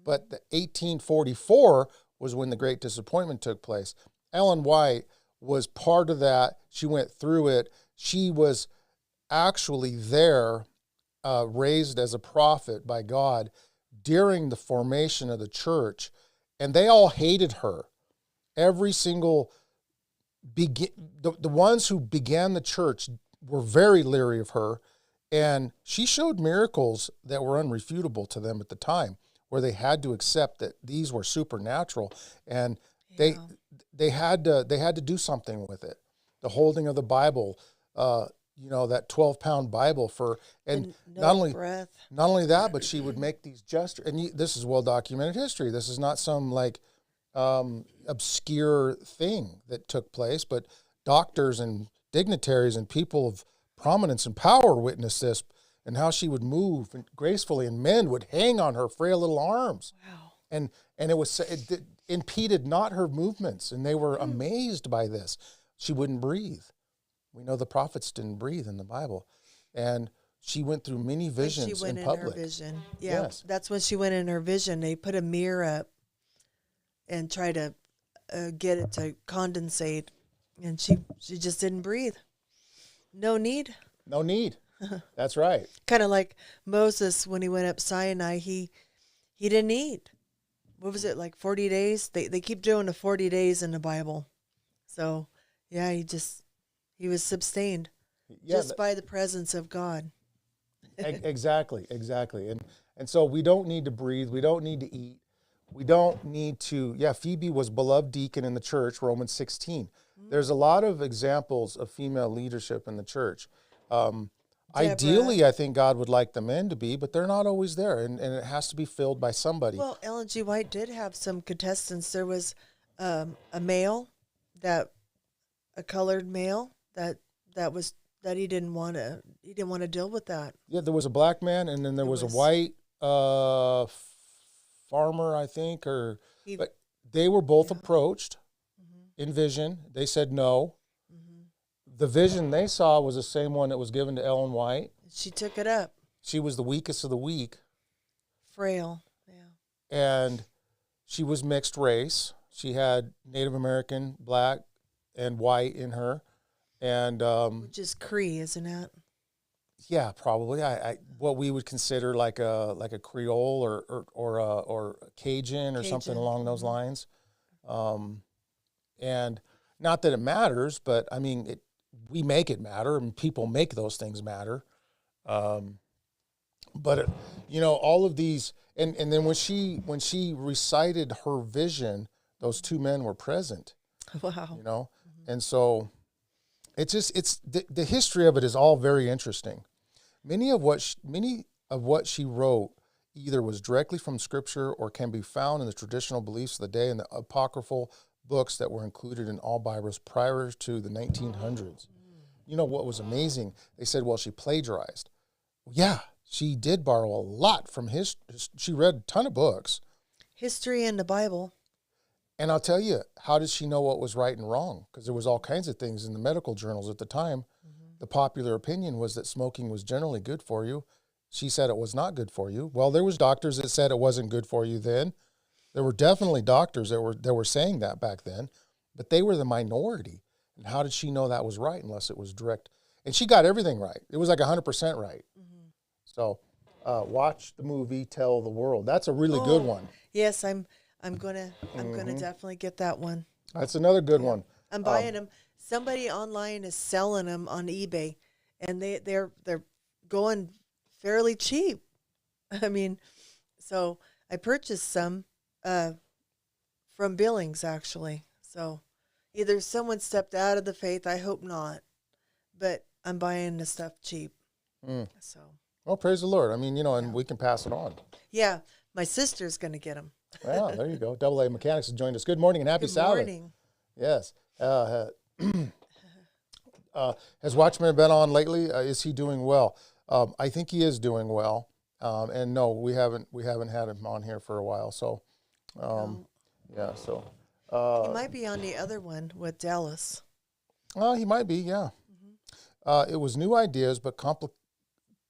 But the 1844 was when the Great Disappointment took place. Ellen White was part of that. She went through it. She was actually there, raised as a prophet by God during the formation of the church, and they all hated her. Every single the ones who began the church were very leery of her, and she showed miracles that were unrefutable to them at the time, where they had to accept that these were supernatural, and they had to do something with it. The holding of the Bible, that 12-pound Bible and not only that, but she would make these gestures, and this is well documented history. This is not some obscure thing that took place, but doctors and dignitaries and people of prominence and power witnessed this, and how she would move gracefully, and men would hang on her frail little arms. Wow. And it impeded not her movements, and they were amazed by this. She wouldn't breathe. We know the prophets didn't breathe in the Bible. And she went through many When visions she went in in her public. vision. Yeah, Yes. that's when she went in her vision. They put a mirror up and tried to get it to condensate, and she just didn't breathe. No need. No need. That's right. Kind of like Moses when he went up Sinai, he didn't eat. What was it, like 40 days? They keep doing the 40 days in the Bible. So, yeah, he was sustained Yeah, just by the presence of God. exactly. And so we don't need to breathe. We don't need to eat. We don't need to. Yeah, Phoebe was beloved deacon in the church, Romans 16. There's a lot of examples of female leadership in the church. Ideally, I think God would like the men to be, but they're not always there, and it has to be filled by somebody. Well, Ellen G. White did have some contestants. There was a male, a colored male that he didn't want to deal with that. Yeah, there was a black man, and then there was a white farmer, I think, but they were both approached in vision. They said no. The vision they saw was the same one that was given to Ellen White. She took it up. She was the weakest of the weak. Frail, yeah. And she was mixed race. She had Native American, black, and white in her. And which is Cree, isn't it? Yeah, probably. I what we would consider like a Creole or Cajun or something along those lines. And not that it matters, but I mean, we make it matter, and people make those things matter. But all of these, and then when she recited her vision, those two men were present. Wow. And so it's the history of it is all very interesting. Many of what she wrote either was directly from Scripture or can be found in the traditional beliefs of the day and the apocryphal books that were included in all Bibles prior to the 1900s. You know what was amazing? They said, well, she plagiarized. Yeah, she did borrow a lot from she read a ton of books. History and the Bible. And I'll tell you, how did she know what was right and wrong? Because there was all kinds of things in the medical journals at the time. The popular opinion was that smoking was generally good for you. She said it was not good for you. Well, there was doctors that said it wasn't good for you then. There were definitely doctors that were saying that back then, but they were the minority. And how did she know that was right unless it was direct? And she got everything right. It was like 100% right. So watch the movie Tell the World. That's a really good one. Yes, I'm gonna definitely get that one. That's another good one. I'm buying them. Somebody online is selling them on eBay, and they're going fairly cheap. I mean, so I purchased some from Billings, actually. So either someone stepped out of the faith, I hope not, but I'm buying the stuff cheap. So. Well, praise the Lord. I mean, and we can pass it on. Yeah, my sister's going to get them. Well, there you go. Double A Mechanics has joined us. Good morning and happy Sabbath. Good morning. Yes. Has Watchman been on lately? Is he doing well? I think he is doing well. And no, we haven't had him on here for a while. So, yeah. So he might be on the other one with Dallas. He might be. Yeah. It was new ideas, but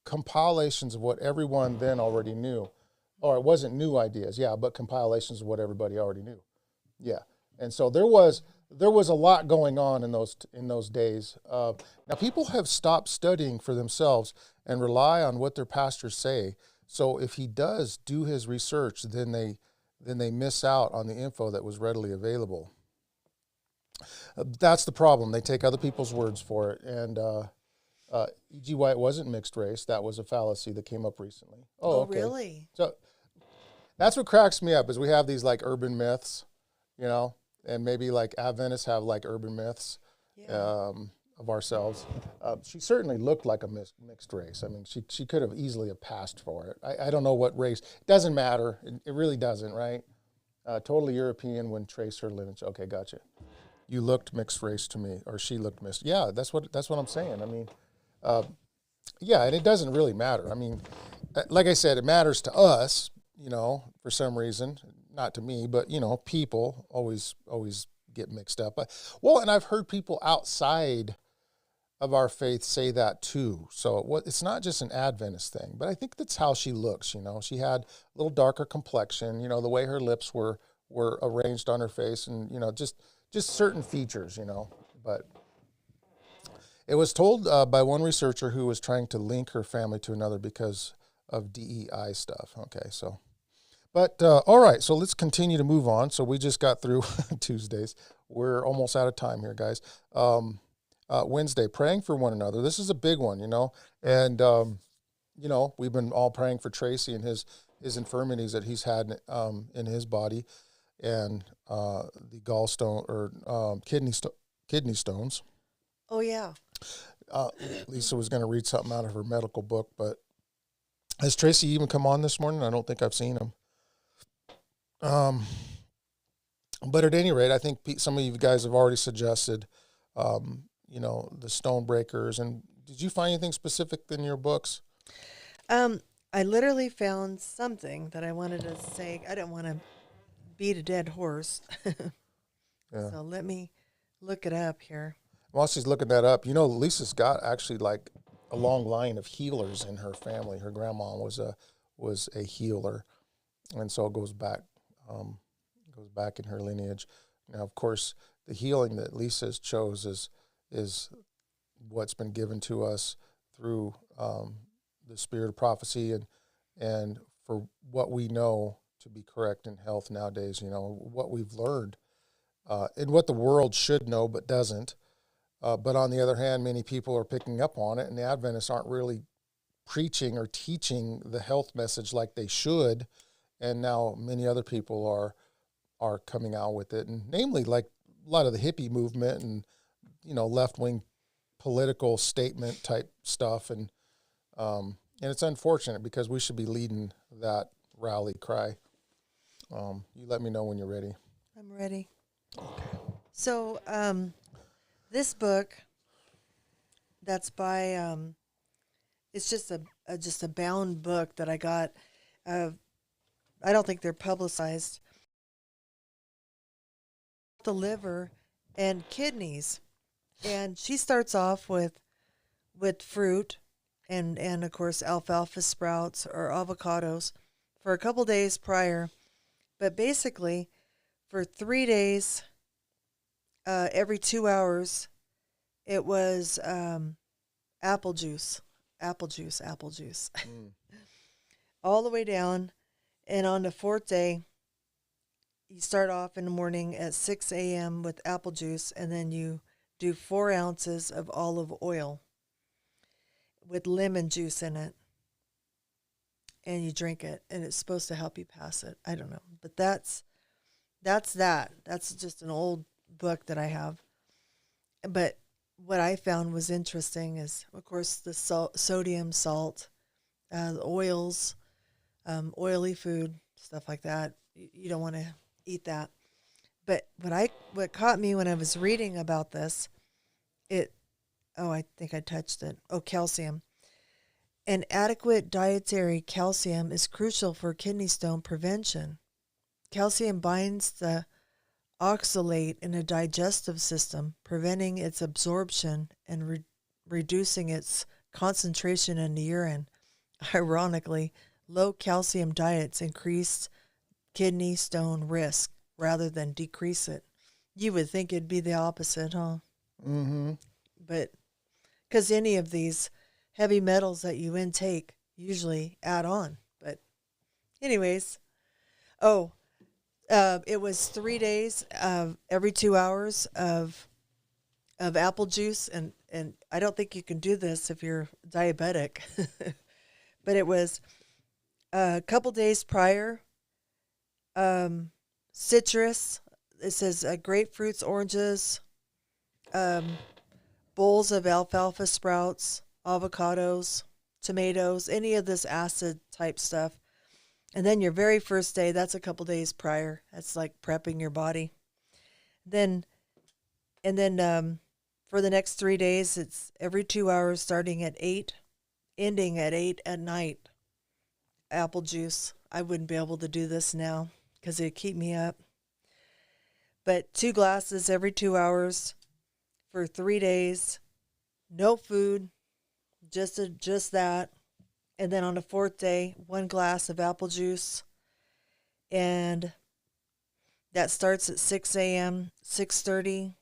compilations of what everyone then already knew. Or it wasn't new ideas, yeah, but compilations of what everybody already knew. Yeah. And so there was a lot going on in those days. Now people have stopped studying for themselves and rely on what their pastors say. So if he does do his research, then they miss out on the info that was readily available. That's the problem. They take other people's words for it. And E.G. White wasn't mixed race. That was a fallacy that came up recently. Oh, okay. Really? So that's what cracks me up is we have these like urban myths, and maybe like Adventists have like urban myths of ourselves. She certainly looked like a mixed race. I mean, she could have easily have passed for it. I don't know what race. It doesn't matter. It really doesn't, right? Totally European when trace her lineage. Okay, gotcha. You looked mixed race to me, or she looked mixed. Yeah, that's what I'm saying. I mean, yeah, and it doesn't really matter. I mean, like I said, it matters to us, for some reason, not to me, but, people always get mixed up. And I've heard people outside of our faith say that too. So it's not just an Adventist thing, but I think that's how she looks. She had a little darker complexion. The way her lips were arranged on her face, and just certain features. But it was told by one researcher who was trying to link her family to another because of DEI stuff. Okay, so. But all right, so let's continue to move on. So we just got through Tuesdays. We're almost out of time here, guys. Wednesday, praying for one another. This is a big one, and we've been all praying for Tracy and his infirmities that he's had in his body, and the gallstone or kidney stones. Oh yeah. Lisa was going to read something out of her medical book, but has Tracy even come on this morning? I don't think I've seen him. But at any rate, I think some of you guys have already suggested, the stone breakers. And did you find anything specific in your books? I literally found something that I wanted to say. I didn't want to beat a dead horse. Yeah. So let me look it up here. While she's looking that up, Lisa's got actually like a long line of healers in her family. Her grandma was a healer, and so it goes back in her lineage. Now, of course, the healing that Lisa's chose is what's been given to us through the spirit of prophecy and for what we know to be correct in health nowadays. What we've learned and what the world should know but doesn't. But on the other hand, many people are picking up on it, and the Adventists aren't really preaching or teaching the health message like they should. And now many other people are coming out with it, and namely like a lot of the hippie movement and left-wing political statement type stuff, and it's unfortunate because we should be leading that rally cry. You let me know when you're ready. I'm ready. Okay. So this book that's by it's just a bound book that I got. I don't think they're publicized. The liver and kidneys, and she starts off with fruit and of course alfalfa sprouts or avocados for a couple days prior, but basically for 3 days, every 2 hours, it was apple juice, all the way down. And on the 4th day, you start off in the morning at 6 a.m. with apple juice, and then you do 4 ounces of olive oil with lemon juice in it, and you drink it, and it's supposed to help you pass it. I don't know, but that's that. That's just an old book that I have. But what I found was interesting is, of course, the sodium, salt, the oils, oily food, stuff like that. You don't want to eat that. But what caught me when I was reading about this, I think I touched it. Oh, calcium. An adequate dietary calcium is crucial for kidney stone prevention. Calcium binds the oxalate in the digestive system, preventing its absorption and reducing its concentration in the urine. Ironically, low calcium diets increase kidney stone risk rather than decrease it. You would think it'd be the opposite, huh? Mm-hmm. But because any of these heavy metals that you intake usually add on. But anyways, it was 3 days of every 2 hours of apple juice, and I don't think you can do this if you're diabetic. But it was a couple days prior, citrus. It says grapefruits, oranges, bowls of alfalfa sprouts, avocados, tomatoes, any of this acid type stuff. And then your very first day, that's a couple days prior. That's like prepping your body. And then for the next 3 days, it's every 2 hours starting at 8, ending at 8 at night. Apple juice. I wouldn't be able to do this now because it'd keep me up. But 2 glasses every 2 hours for 3 days. no food, just that. And then on the fourth day, 1 glass of apple juice. And that starts at 6 a.m., 6:30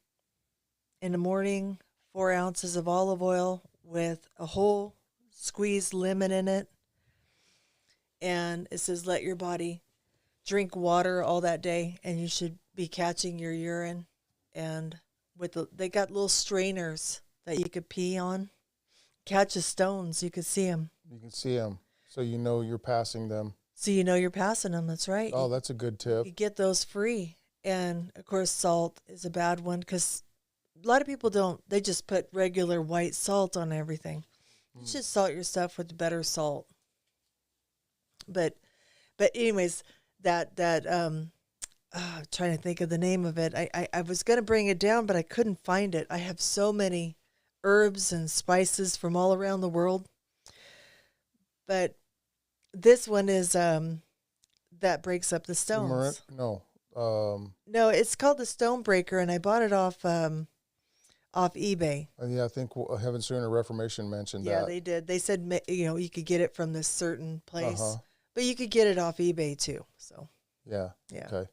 in the morning, 4 ounces of olive oil with a whole squeezed lemon in it. And it says, let your body drink water all that day, and you should be catching your urine. And they got little strainers that you could pee on. Catch the stones, you could see them. You can see them, so you know you're passing them. So you know you're passing them. That's right. Oh, that's a good tip. You get those free. And, of course, salt is a bad one because a lot of people don't. They just put regular white salt on everything. You should salt your stuff with better salt. But anyways, trying to think of the name of it. I was going to bring it down, but I couldn't find it. I have so many herbs and spices from all around the world. But this one is that breaks up the stones. No, it's called the Stone Breaker, and I bought it off eBay. yeah, I think Heaven Sooner Reformation mentioned that. Yeah, they did. They said you could get it from this certain place, but you could get it off eBay too. So yeah. Okay.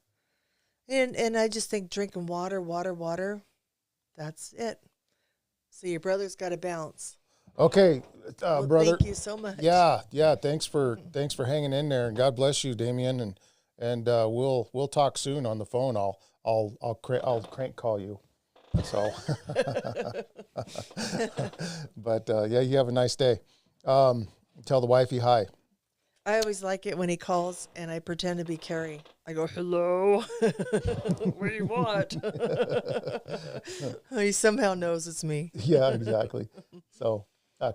And I just think drinking water. That's it. So your brother's got to bounce. Okay, brother. Thank you so much. Yeah. Thanks for hanging in there, and God bless you, Damien. And we'll talk soon on the phone. I'll crank call you. So, but yeah, you have a nice day. Tell the wifey hi. I always like it when he calls and I pretend to be Carrie. I go, hello. What do you want? He somehow knows it's me. Yeah, exactly. So,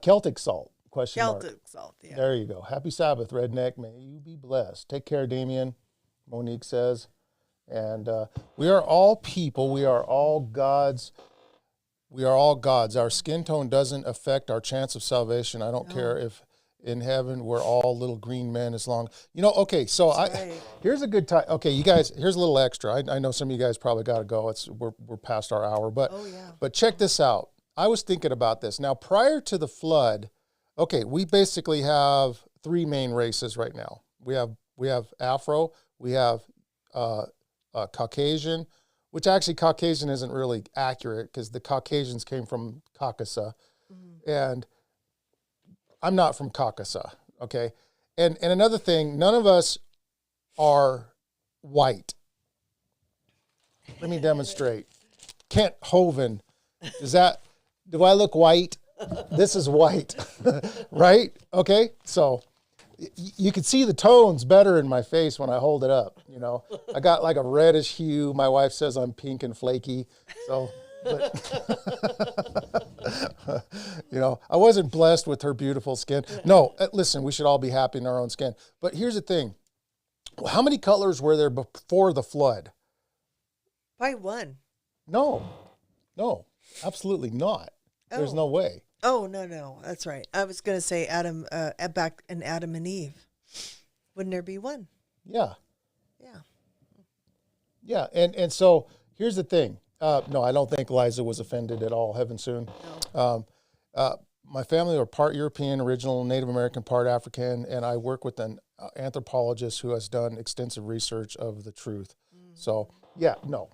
Celtic salt, question mark. Celtic salt, yeah. There you go. Happy Sabbath, Redneck. May you be blessed. Take care, Damien, Monique says. And we are all people. We are all gods. We are all gods. Our skin tone doesn't affect our chance of salvation. I don't care if in heaven we're all little green men as long. Okay, so here's a good time. Okay, you guys, here's a little extra. I know some of you guys probably got to go. We're past our hour. But, but check this out. I was thinking about this. Now, prior to the flood, okay, we basically have 3 main races right now. We have Afro, we have Caucasian, which actually Caucasian isn't really accurate because the Caucasians came from Caucasus, and I'm not from Caucasus, okay? And another thing, none of us are white. Let me demonstrate. Kent Hovind, do I look white? This is white, right? Okay, so you can see the tones better in my face when I hold it up, I got like a reddish hue. My wife says I'm pink and flaky, so, but, I wasn't blessed with her beautiful skin. No, listen, we should all be happy in our own skin. But here's the thing. How many colors were there before the flood? Probably 1. No, absolutely not. Oh. There's no way. Oh, no, that's right. I was going to say Adam and Eve. Wouldn't there be 1? Yeah. And so here's the thing. No, I don't think Liza was offended at all. Heaven soon. No. My family are part European, original Native American, part African, and I work with an anthropologist who has done extensive research of the truth. So, no,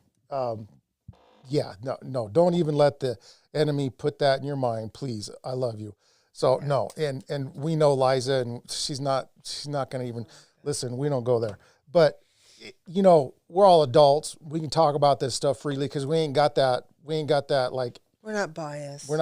don't even let the enemy put that in your mind, please. I love you. So no, and we know Liza, and she's not going to even listen. We don't go there, but we're all adults. We can talk about this stuff freely because we ain't got that. Like, we're not biased. We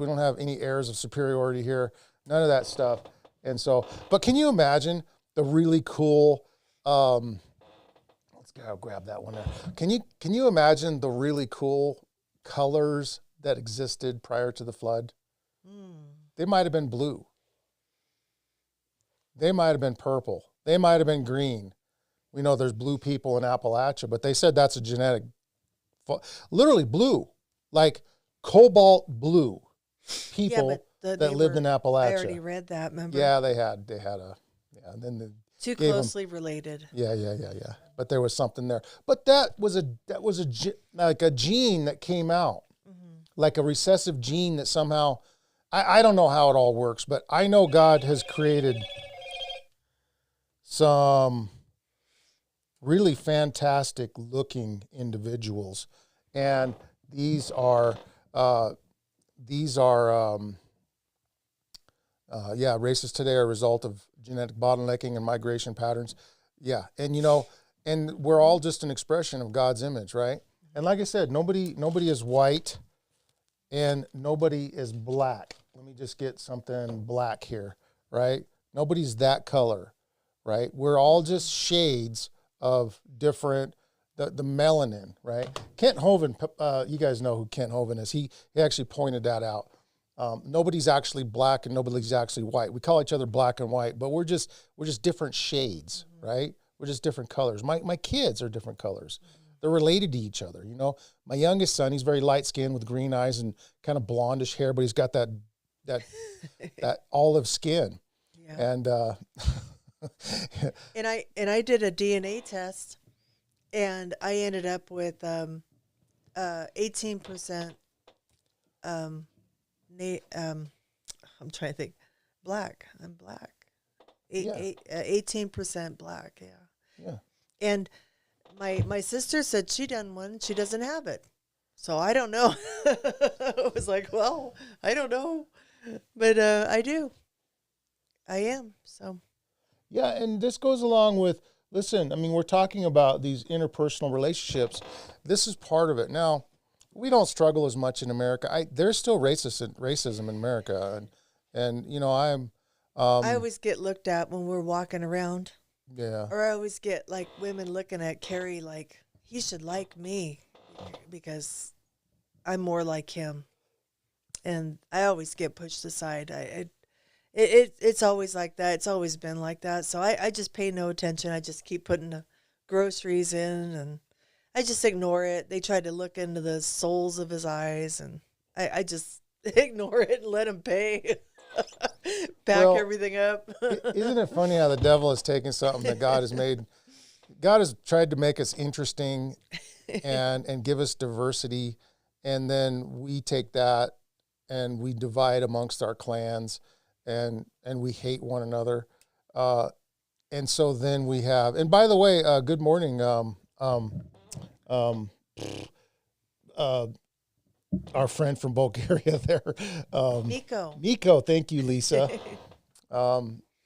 don't have any airs of superiority here. None of that stuff. And so, but can you imagine the really cool? Let's go grab that one there. Can you imagine the really cool colors that existed prior to the flood? They might have been blue. They might have been purple. They might have been green. We know there's blue people in Appalachia, but they said that's a genetic, literally blue, like cobalt blue people that lived in Appalachia. I already read that, remember? Yeah, they had and then too closely related. Yeah. But there was something there. But that was a like a gene that came out. like a recessive gene that somehow, I don't know how it all works, but I know God has created some really fantastic looking individuals. And these are, races today are a result of genetic bottlenecking and migration patterns. Yeah. And, and we're all just an expression of God's image, right? And like I said, nobody is white and nobody is black. Let me just get something black here, right? Nobody's that color, right? We're all just shades of different, the melanin, right? Kent Hovind, you guys know who Kent Hovind is. He actually pointed that out. Nobody's actually black and nobody's actually white. We call each other black and white, but we're just different shades, right? We're just different colors. My kids are different colors. They're related to each other. My youngest son, he's very light skinned with green eyes and kind of blondish hair, but he's got that olive skin. Yeah. And and I did a DNA test, and I ended up with 18%. I'm trying to think. Black. I'm black. 18% black. Yeah. Yeah. And my sister said she done one. She doesn't have it. So I don't know. I was like, well, I don't know. But I do. I am. So. Yeah, and this goes along with, listen, I mean, we're talking about these interpersonal relationships. This is part of it. Now, we don't struggle as much in America. There's still racism in America. And I always get looked at when we're walking around. Yeah. Or I always get like women looking at Carrie like he should like me because I'm more like him, and I always get pushed aside. It's always like that. It's always been like that. So I just pay no attention. I just keep putting the groceries in, and I just ignore it. They try to look into the soles of his eyes, and I just ignore it and let him pay. Back everything up. Isn't it funny how the devil has taken something that God has made? God has tried to make us interesting and give us diversity, and then we take that and we divide amongst our clans, and we hate one another, and so then we have. And by the way, good morning. Our friend from Bulgaria there. Miko, thank you, Lisa.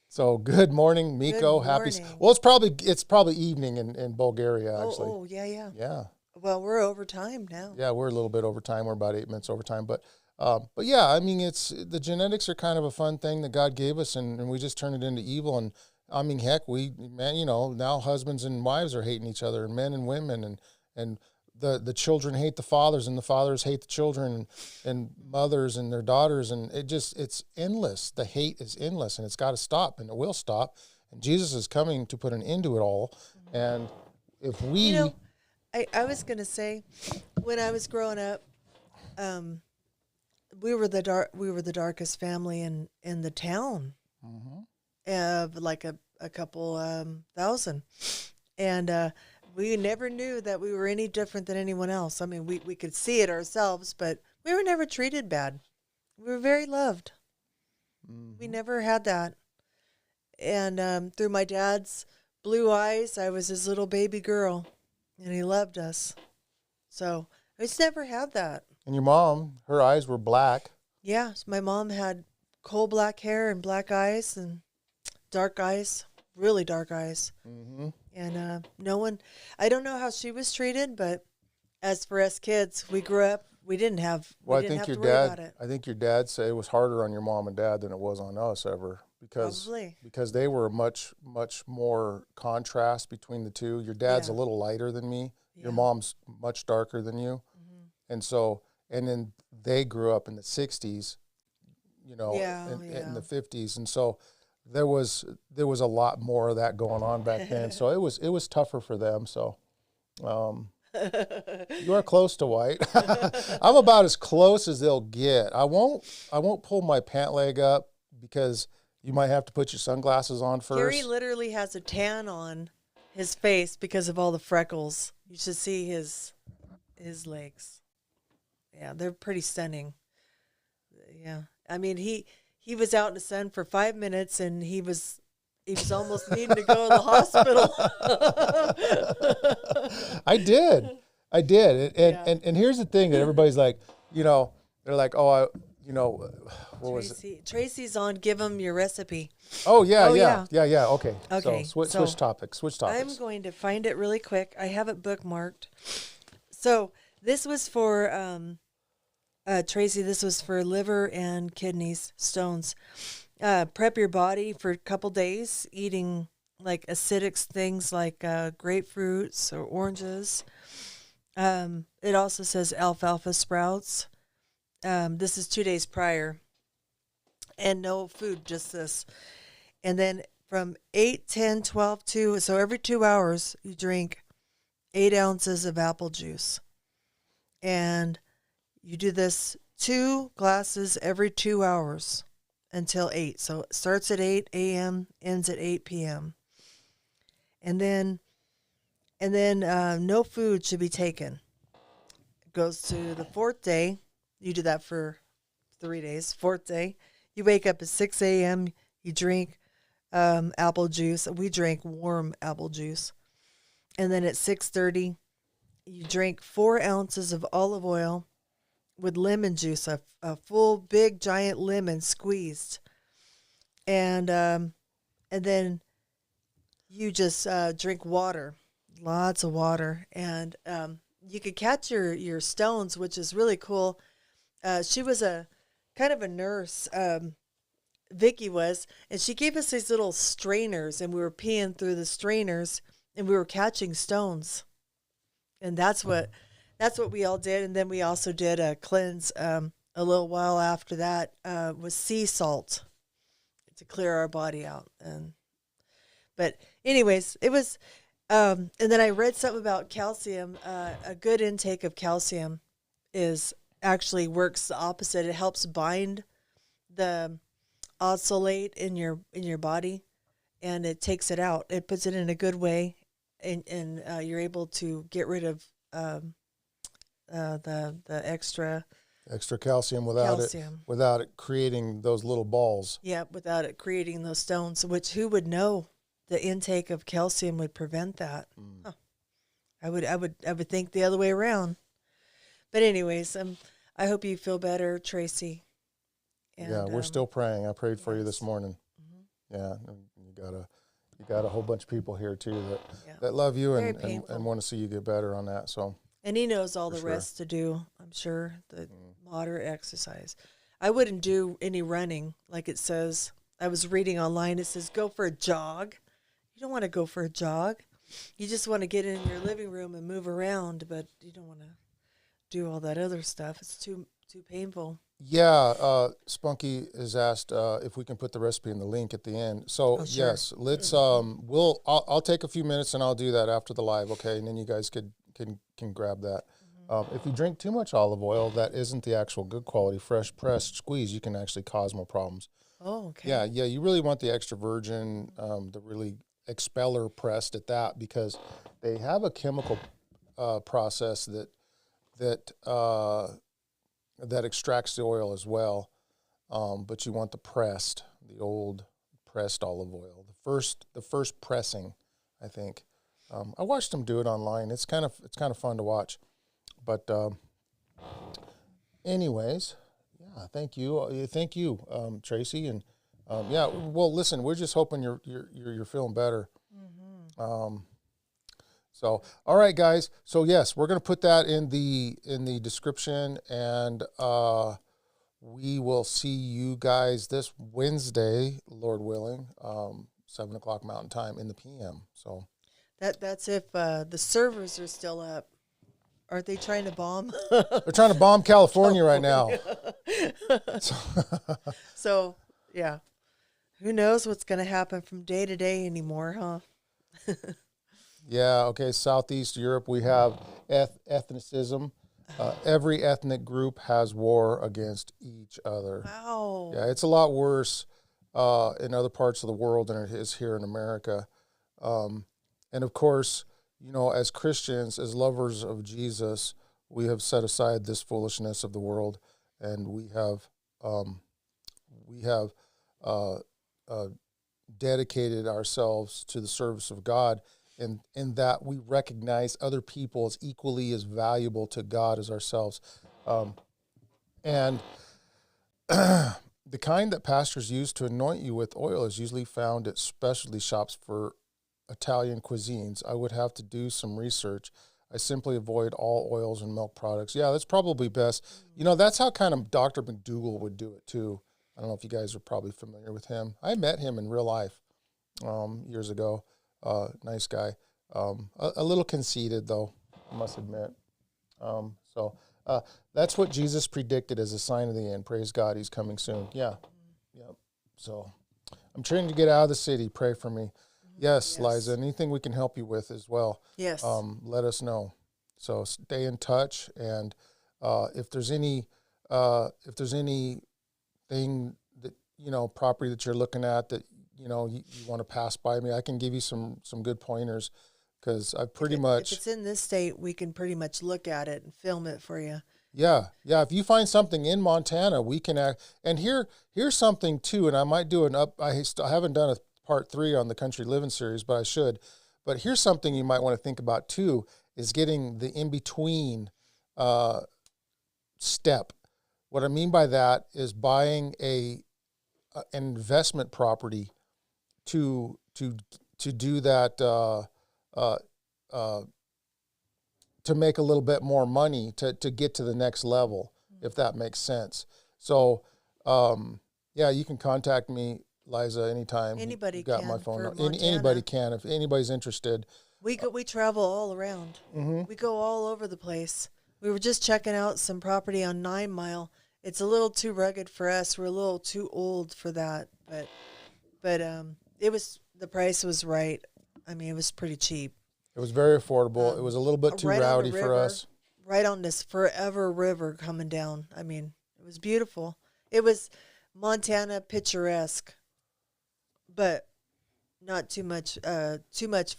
So good morning, Miko. Good morning. Well, it's probably evening in Bulgaria, actually. Oh, yeah. Yeah. Well, we're over time now. Yeah, we're a little bit over time. We're about 8 minutes over time. But yeah, I mean, the genetics are kind of a fun thing that God gave us, and we just turn it into evil. And I mean, heck, now husbands and wives are hating each other, and men and women, and the children hate the fathers, and the fathers hate the children, and mothers and their daughters, and it's endless. The hate is endless, and it's got to stop, and it will stop. And Jesus is coming to put an end to it all. And if we, I was gonna say, when I was growing up, we were the darkest family in the town, of like a couple thousand, and we never knew that we were any different than anyone else. I mean, we could see it ourselves, but we were never treated bad. We were very loved. We never had that. And through my dad's blue eyes, I was his little baby girl, and he loved us. So I just never had that. And your mom, her eyes were black. Yeah, so my mom had coal black hair and black eyes and dark eyes, really dark eyes. Mm-hmm. And I don't know how she was treated, but as for us kids, we grew up, we didn't have to worry about it. I think your dad said it was harder on your mom and dad than it was on us ever, because they were much more contrast between the two. Your dad's a little lighter than me. Yeah. Your mom's much darker than you. Mm-hmm. And then they grew up in the 60s, in the 50s. And so there was a lot more of that going on back then. So it was tougher for them. So you are close to white. I'm about as close as they'll get. I won't pull my pant leg up because you might have to put your sunglasses on first. Gary literally has a tan on his face because of all the freckles. You should see his legs. Yeah, they're pretty stunning. Yeah. I mean, he was out in the sun for 5 minutes, and he was almost needing to go to the hospital. I did. I did. And, Yeah. and here's the thing that everybody's like, you know, they're like, oh, what was it? Tracy's on. Give him your recipe. Oh, yeah, Oh, yeah, yeah. yeah, yeah. Okay. Okay, So so switch topics. Switch topics. I'm going to find it really quick. I have it bookmarked. So this was for Tracy. This was for liver and kidneys stones. Prep your body for a couple days, eating like acidic things like grapefruits or oranges. It also says alfalfa sprouts. This is 2 days prior, and no food, just this. And then from 8, 10, 12, 2, so every 2 hours you drink 8 ounces of apple juice. And you do this 2 glasses every 2 hours until 8. So it starts at 8 a.m., ends at 8 p.m. And then no food should be taken. It goes to the 4th day. You do that for 3 days. 4th day, you wake up at 6 a.m., you drink apple juice. We drank warm apple juice. And then at 6:30, you drink 4 ounces of olive oil with lemon juice, a full big giant lemon squeezed. And then you just drink water, lots of water. And you could catch your stones, which is really cool. She was a kind of a nurse, Vicky was, and she gave us these little strainers, and we were peeing through the strainers, and we were catching stones. And that's what we all did. And then we also did a cleanse a little while after that with sea salt to clear our body out. But anyways, it was. And then I read something about calcium. A good intake of calcium is actually works the opposite. It helps bind the oxalate in your body, and it takes it out. It puts it in a good way, and you're able to get rid of the extra calcium calcium. without it creating those little balls. Yeah, without it creating those stones. Which who would know the intake of calcium would prevent that? Huh. I would think the other way around. But anyways, I hope you feel better, Tracy. And, yeah, we're still praying. I prayed for you this yes. morning. Yeah, you got a whole bunch of people here too Yeah. that love you Very and painful. want to see you get better on that. So And he knows all For the sure. rest to do, I'm sure, the moderate exercise. I wouldn't do any running like it says. I was reading online, it says go for a jog. You don't want to go for a jog. You just want to get in your living room and move around, but you don't want to do all that other stuff. It's too painful. yeah, Spunky has asked if we can put the recipe in the link at the end. So Oh, sure. yes, let's I'll take a few minutes and I'll do that after the live, okay? And then you guys can grab that. If you drink too much olive oil, that isn't the actual good quality, fresh pressed squeeze, you can actually cause more problems. Oh, okay. Yeah, you really want the extra virgin, the really expeller pressed at that, because they have a chemical process that extracts the oil as well. But you want the old pressed olive oil, the first pressing, I think. I watched them do it online. It's kind of fun to watch. But anyways, yeah, thank you, Tracy, and yeah. Well, listen, we're just hoping you're feeling better. So, all right, guys. So yes, we're gonna put that in the description, and we will see you guys this Wednesday, Lord willing, 7:00 Mountain Time in the PM. So That's if the servers are still up. Aren't they trying to bomb? they're trying to bomb California right now. So, yeah. Who knows what's going to happen from day to day anymore, huh? Yeah, okay, Southeast Europe, we have ethnicism. Every ethnic group has war against each other. Wow. Yeah, it's a lot worse in other parts of the world than it is here in America. And of course, as Christians, as lovers of Jesus, we have set aside this foolishness of the world, and we have uh, uh, dedicated ourselves to the service of God, and in that we recognize other people as equally as valuable to God as ourselves. And the kind that pastors use to anoint you with oil is usually found at specialty shops for Italian cuisines. I would have to do some research. I simply avoid all oils and milk products. Yeah, that's probably best. You know, that's how kind of Dr. McDougall would do it too. I don't know if you guys are probably familiar with him. I met him in real life years ago. Nice guy. A little conceited, though, I must admit. So that's what Jesus predicted as a sign of the end. Praise God, he's coming soon. Yeah. Yep. So I'm trying to get out of the city. Pray for me. Yes, Liza, anything we can help you with as well. Yes. Let us know. So stay in touch, and if there's anything that, you know, property that you're looking at that, you know, you want to pass by me, I can give you some good pointers, because I've pretty much... If it's in this state, we can pretty much look at it and film it for you. Yeah. If you find something in Montana, we can act. And here's something too, and I might do I haven't done a part 3 on the Country Living series, but I should. But here's something you might want to think about too, is getting the in-between step. What I mean by that is buying an investment property to do that, to make a little bit more money to get to the next level, if that makes sense. So, you can contact me, Liza, anytime. Anybody you got can my phone number. Montana. Anybody can, if anybody's interested. We travel all around. Mm-hmm. We go all over the place. We were just checking out some property on 9 Mile. It's a little too rugged for us. We're a little too old for that, but the price was right. I mean, it was pretty cheap. It was very affordable. It was a little bit too rowdy for us. Right on this forever river coming down. I mean, it was beautiful. It was Montana picturesque, but not too much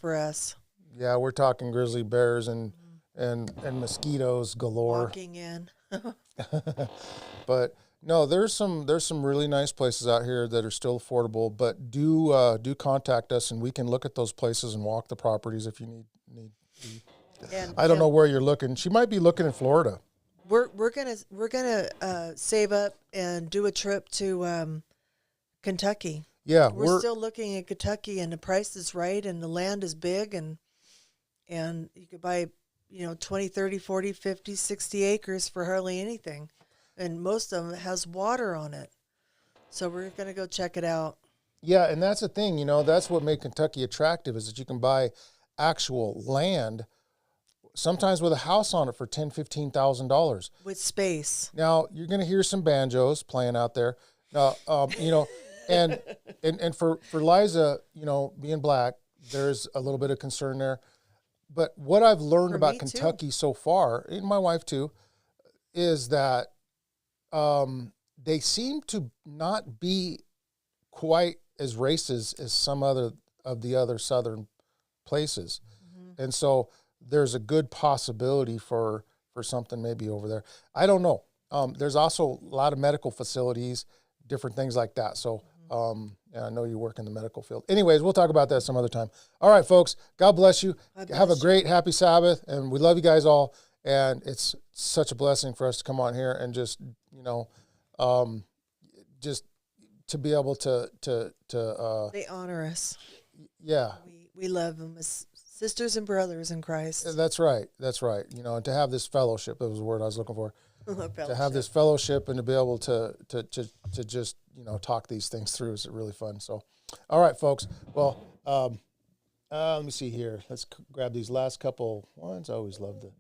for us. Yeah, we're talking grizzly bears and mosquitoes galore. Walking in. But no, there's some really nice places out here that are still affordable, but do contact us, and we can look at those places and walk the properties if you need. And, I don't know where you're looking. She might be looking in Florida. We're gonna save up and do a trip to Kentucky. Yeah, we're still looking at Kentucky, and the price is right, and the land is big, and you could buy, 20, 30, 40, 50, 60 acres for hardly anything. And most of them has water on it. So we're going to go check it out. Yeah, and that's the thing, that's what made Kentucky attractive, is that you can buy actual land, sometimes with a house on it, for $10,000, $15,000. With space. Now, you're going to hear some banjos playing out there. And for Liza, being black, there's a little bit of concern there. But what I've learned about Kentucky so far, and my wife too, is that they seem to not be quite as racist as some of the other southern places. Mm-hmm. And so there's a good possibility for something maybe over there. I don't know. There's also a lot of medical facilities, different things like that. So I know you work in the medical field. Anyways, we'll talk about that some other time. All right, folks, God bless you. Have a great, happy Sabbath, and we love you guys all. And it's such a blessing for us to come on here and just, just to be able to they honor us. Yeah. We love them as sisters and brothers in Christ. That's right. And to have this fellowship, that was the word I was looking for. To have this fellowship and to be able to just, talk these things through is really fun. So, all right, folks. Well, let me see here. Let's grab these last couple ones. I always love the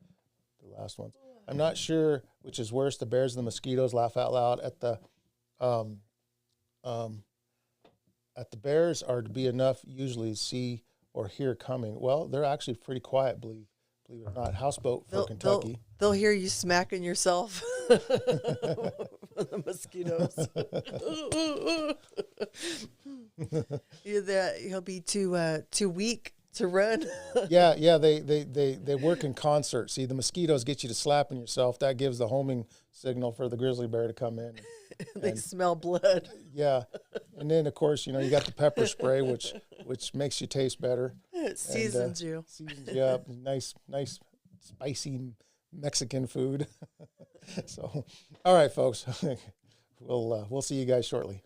last ones. I'm not sure which is worse, the bears or the mosquitoes. Laugh out loud. At the bears are to be enough usually see or hear coming. Well, they're actually pretty quiet, believe it or not. Houseboat for Kentucky. They'll hear you smacking yourself. The mosquitoes. He'll be too weak to run. Yeah, they work in concert. See, the mosquitoes get you to slapping yourself. That gives the homing signal for the grizzly bear to come in. They smell blood. Yeah, and then of course, you know, you got the pepper spray, which makes you taste better. It seasons you. Seasons you up. Nice spicy Mexican food. So, all right, folks, we'll see you guys shortly.